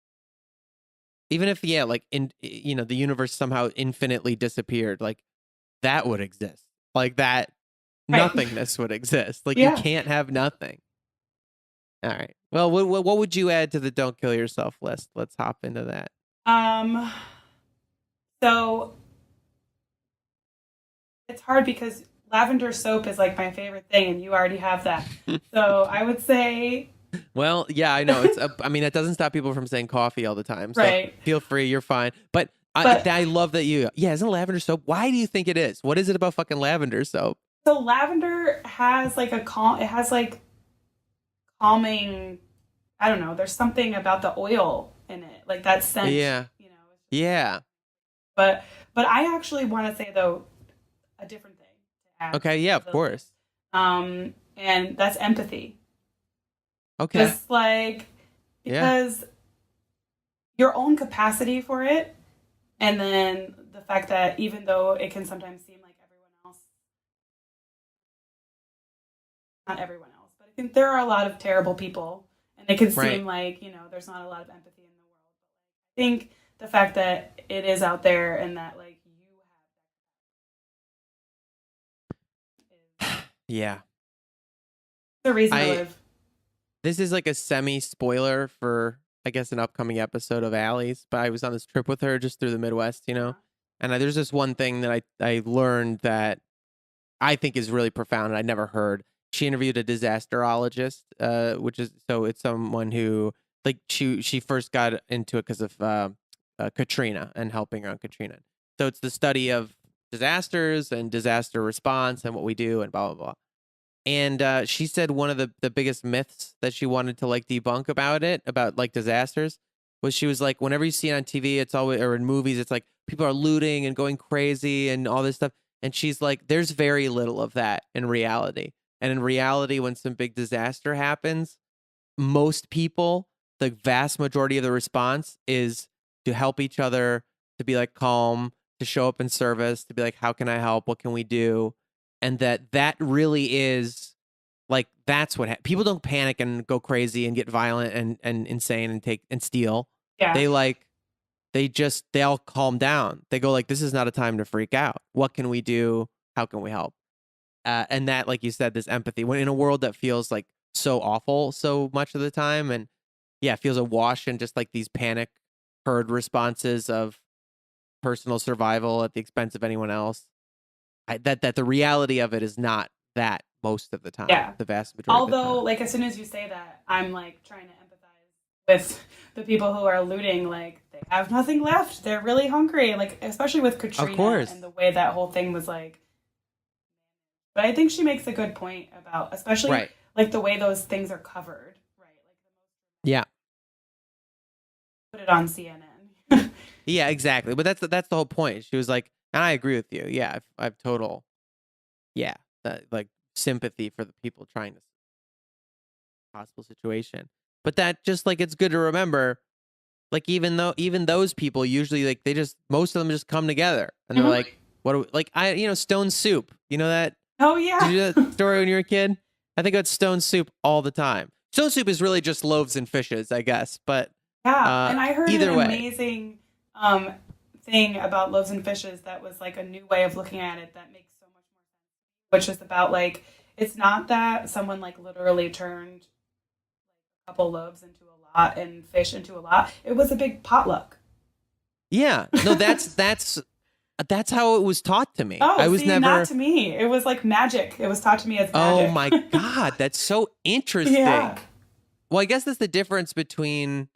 even if yeah, like the universe somehow infinitely disappeared, like that would exist. Like that Right. nothingness would exist. Like you Yeah. can't have nothing. All right. Well, what would you add to the don't kill yourself list? Let's hop into that. Um so it's hard because lavender soap is like my favorite thing and you already have that. So I would say Well, yeah, I know. I mean, that doesn't stop people from saying coffee all the time. So right. feel free. You're fine. But But I love that yeah, isn't lavender soap? Why do you think it is? What is it about fucking lavender soap? so lavender has like it has like calming, I don't know, there's something about the oil in it, like that scent, Yeah. you know. Yeah. But I actually want to say though a different thing to add Okay. Yeah, to of the course. list. And that's empathy. Okay. Just like because your own capacity for it, and then the fact that even though it can sometimes seem like everyone else, not everyone else, but I think there are a lot of terrible people, and it can Right. seem like there's not a lot of empathy in the world. I think the fact that it is out there and that like you have Yeah. the reason to I live. This is like a semi spoiler for, I guess, an upcoming episode of Allie's, but I was on this trip with her just through the Midwest, and there's this one thing that I learned that I think is really profound and I'd never heard. She interviewed a disasterologist, which is, so it's someone who like she first got into it because of Katrina and helping around Katrina. So it's the study of disasters and disaster response and what we do and blah blah blah. And she said one of the biggest myths that she wanted to like debunk about like disasters, was she was like, whenever you see it on TV, it's always, or in movies, it's like people are looting and going crazy and all this stuff. And she's like, there's very little of that in reality. And in reality, when some big disaster happens, most people, the vast majority of the response is to help each other, to be like calm, to show up in service, to be like, how can I help? What can we do? And that really is like, that's what people don't panic and go crazy and get violent and insane and take and steal. Yeah. They all calm down. They go like, this is not a time to freak out. What can we do? How can we help? And that, like you said, this empathy, when in a world that feels like so awful so much of the time, and yeah, feels awash in just like these panic herd responses of personal survival at the expense of anyone else. That the reality of it is not that most of the time. Yeah. The vast majority of the Although, time. like, as soon as you say that, I'm like trying to empathize with the people who are looting. Like, they have nothing left. They're really hungry. Like, especially with Katrina Of course. and the way that whole thing was like. But I think she makes a good point about, especially Right. like the way those things are covered. Right. Like, Yeah. put it on CNN. Yeah, exactly. But that's the whole point. She was like, and I agree with you. Yeah, I've total, yeah, that, like, sympathy for the people trying to possible situation. But that just like, it's good to remember, like, even those people usually, like, most of them just come together and they're Mhm. like, what are we, like, Stone Soup, that? Oh yeah. Did you do that story when you were a kid? I think about Stone Soup all the time. Stone Soup is really just loaves and fishes, I guess. But Yeah, and I heard either an way. amazing thing about loaves and fishes that was like a new way of looking at it that makes so much more sense. Which is about like, it's not that someone like literally turned a couple loaves into a lot and fish into a lot. It was a big potluck. Yeah, no, that's how it was taught to me. Oh, I was see, never. not to me. It was like magic. It was taught to me as magic. Oh my God, that's so interesting. Yeah. Well, I guess that's the difference between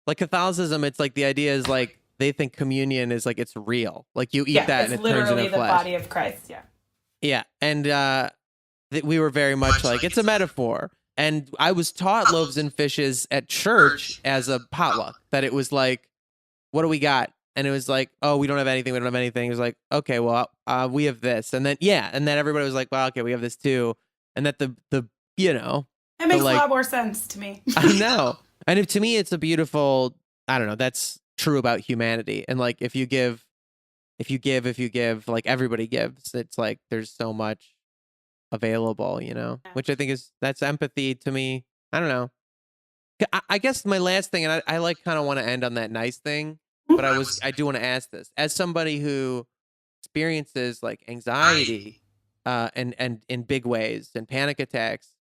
like Catholicism. It's like the idea is like they think communion is like it's real. Like you eat that it's and it turns literally into the flesh. body of Christ. Yeah. Yeah. And we were very much like it's a metaphor. And I was taught loaves and fishes at church as a potluck, that it was like, what do we got? And it was like, oh, we don't have anything. We don't have anything. It was like, okay, well, we have this. And then, and then everybody was like, well, okay, we have this too. And that the you know, It makes like, a lot more sense to me. I know. And to me, it's a beautiful, I don't know, that's true about humanity. And like, if you give, like everybody gives, it's like, there's so much available, which I think that's empathy to me. I don't know. I guess my last thing, and I like kind of want to end on that nice thing, but I do want to ask this as somebody who experiences like anxiety, and in big ways and panic attacks,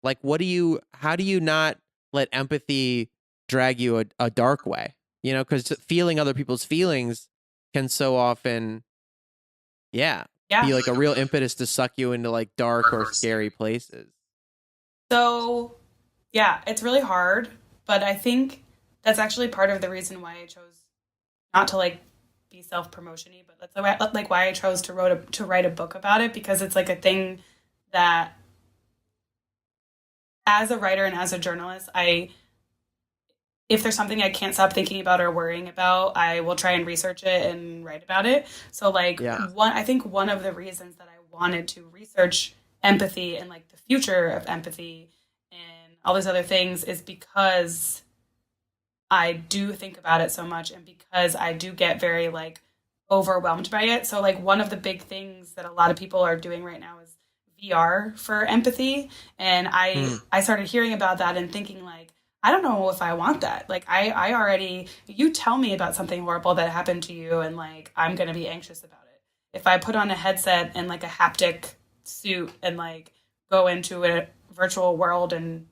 like how do you not let empathy drag you a dark way? Because feeling other people's feelings can so often, be like a real impetus to suck you into like dark or scary places. So, yeah, it's really hard, but I think that's actually part of the reason why I chose not to like be self-promotion-y, but that's like why I chose to write a book about it, because it's like a thing that as a writer and as a journalist, if there's something I can't stop thinking about or worrying about, I will try and research it and write about it. So like I think one of the reasons that I wanted to research empathy and like the future of empathy and all these other things is because I do think about it so much, and because I do get very like overwhelmed by it. So like one of the big things that a lot of people are doing right now is VR for empathy. And I started hearing about that and thinking like, I don't know if I want that. Like I already, you tell me about something horrible that happened to you and like, I'm going to be anxious about it. If I put on a headset and like a haptic suit and like go into a virtual world and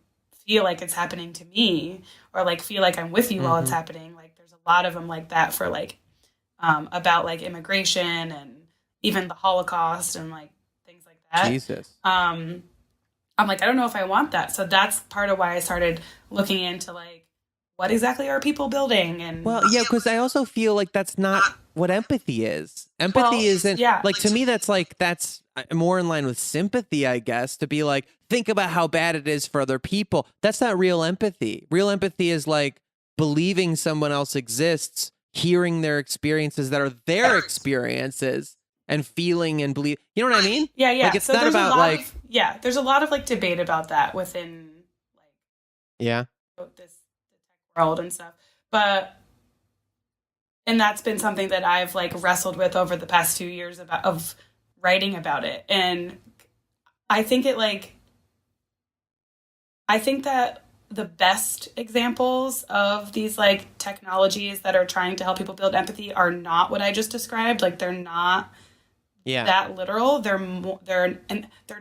feel like it's happening to me, or like feel like I'm with you while it's happening. Like there's a lot of them like that for like, about like immigration and even the Holocaust and like things like that. Jesus. I'm like, I don't know if I want that. So that's part of why I started looking into like, what exactly are people building? And well, yeah, because I also feel like that's not what empathy is. Empathy isn't like, to me, that's more in line with sympathy, I guess, to be like, think about how bad it is for other people. That's not real empathy. Real empathy is like believing someone else exists, hearing their experiences that are their experiences, and feeling and believe. You know what I mean? Yeah. Like it's so not about like. There's a lot of like debate about that within like the tech world and stuff. And that's been something that I've like wrestled with over the past 2 years of writing about it. And I think that the best examples of these like technologies that are trying to help people build empathy are not what I just described. Like they're not that literal. They're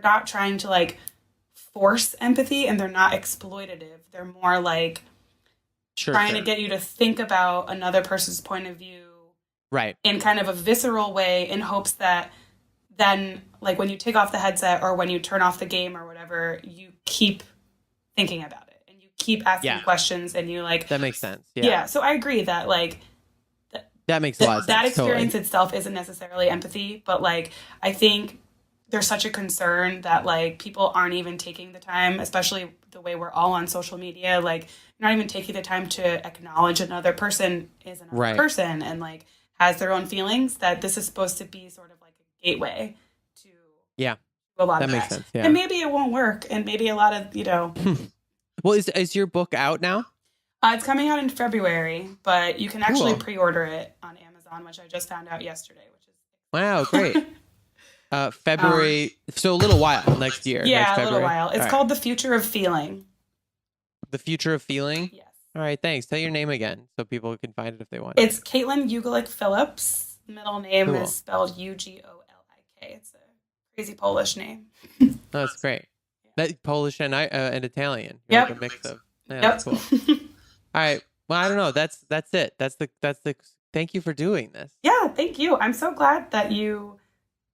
not trying to like force empathy, and they're not exploitative. They're more like trying to get you to think about another person's point of view, right, in kind of a visceral way, in hopes that then like when you take off the headset or when you turn off the game or whatever, you keep thinking about it and you keep asking questions, and you like that makes sense. So I agree that like that makes a lot of sense. That experience itself isn't necessarily empathy, but like I think there's such a concern that like people aren't even taking the time, especially the way we're all on social media, like you're not even taking the time to acknowledge another person is another person and like has their own feelings, that this is supposed to be sort of like a gateway to a lot of that makes sense. Yeah. And maybe it won't work, and maybe a lot of Well, is your book out now? It's coming out in February, but you can actually pre-order it on Amazon, which I just found out yesterday, which is wow, great. February, so a little while next year. Yeah, a little while. It's called The Future of Feeling. The Future of Feeling? Yes. All right, thanks. Tell your name again so people can find it if they want. It's Kaitlin Ugolik Phillips. Middle name is spelled Ugolik. It's a crazy Polish name. Oh, that's great. That Polish and Italian. Like a mix of. Yeah, that's cool. All right. Well, I don't know. That's it. That's the. Thank you for doing this. Yeah, thank you. I'm so glad that you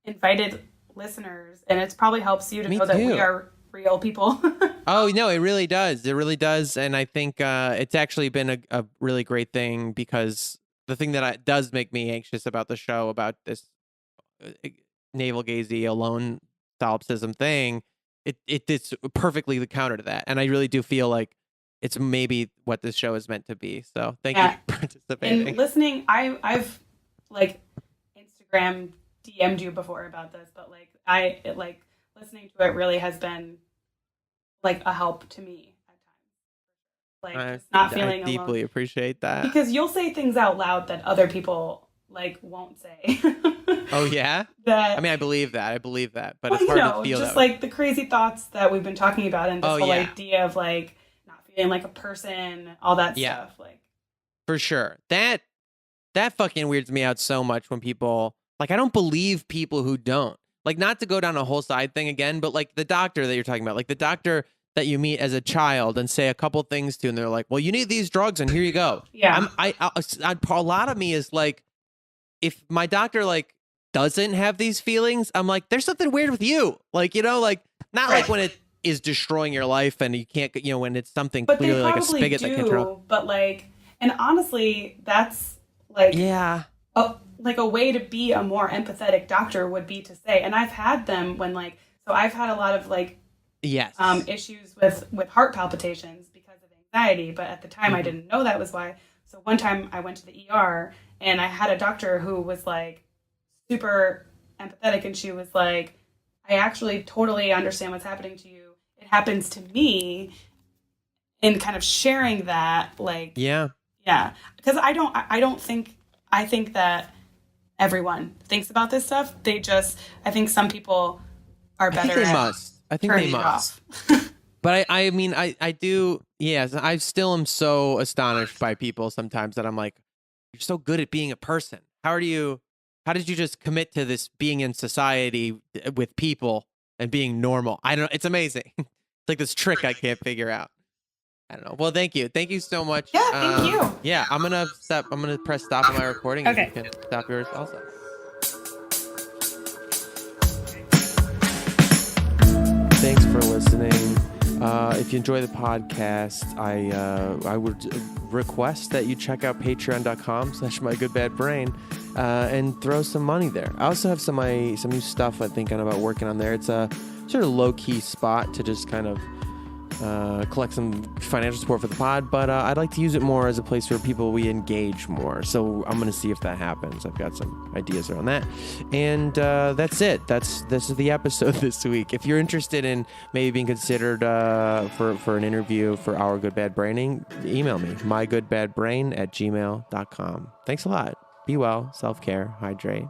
invited listeners, and it probably helps you to know that we are real people. Oh, no, it really does. It really does. And I think it's actually been a really great thing, because the thing that does make me anxious about the show, about this navel gazy alone solipsism thing, it's perfectly the counter to that. And I really do feel like it's maybe what this show is meant to be. So thank you Yeah. for participating. And listening, I've like Instagram DM'd you before about this, but like listening to it really has been like a help to me at times. Like just not feeling I deeply alone. appreciate that. Because you'll say things out loud that other people like won't say. Oh yeah? That I mean, I believe that, but well, it's hard to feel just that like the crazy thoughts that we've been talking about, and this Oh, whole yeah. idea of like not feeling like a person, all that Yeah. stuff. Like For sure. That fucking weirds me out so much when people, like, I don't believe people who don't. Like, not to go down a whole side thing again, but like the doctor that you're talking about, like the doctor that you meet as a child and say a couple things to, and they're like, well, you need these drugs and here you go. Yeah. A lot of me is like, if my doctor like doesn't have these feelings, I'm like, there's something weird with you. Like, you know, like not Right. like when it is destroying your life and you can't, you know, when it's something but clearly they like a probably spigot that can't turn off. but like, and honestly, that's like Yeah. like a way to be a more empathetic doctor would be to say, and I've had them when like, so I've had a lot of like Yes. issues with heart palpitations because of anxiety, but at the time I didn't know that was why. So one time I went to the ER and I had a doctor who was like super empathetic, and she was like, I actually totally understand what's happening to you. It happens to me, and kind of sharing that, like, Yeah. because I think that everyone thinks about this stuff. I think some people are better I think they at must. I think turning they it must. off. But I mean, I do. Yes, I still am so astonished by people sometimes that I'm like, you're so good at being a person. How did you just commit to this being in society with people and being normal? I don't know. It's amazing. It's like this trick I can't figure out. I don't know. Well, thank you. Thank you so much. Yeah, thank you. Yeah, I'm going to press stop on my recording. And Okay. you can stop yours also. Thanks for listening. If you enjoy the podcast, I would request that you check out patreon.com/mygoodbadbrain and throw some money there. I also have some new stuff I think I'm about working on there. It's a sort of low-key spot to just kind of collect some financial support for the pod, but I'd like to use it more as a place where we engage more. So I'm going to see if that happens. I've got some ideas around that. And that's it. This is the episode this week. If you're interested in maybe being considered for an interview for Our Good Bad Braining, email me, mygoodbadbrain@gmail.com. Thanks a lot. Be well, self-care, hydrate.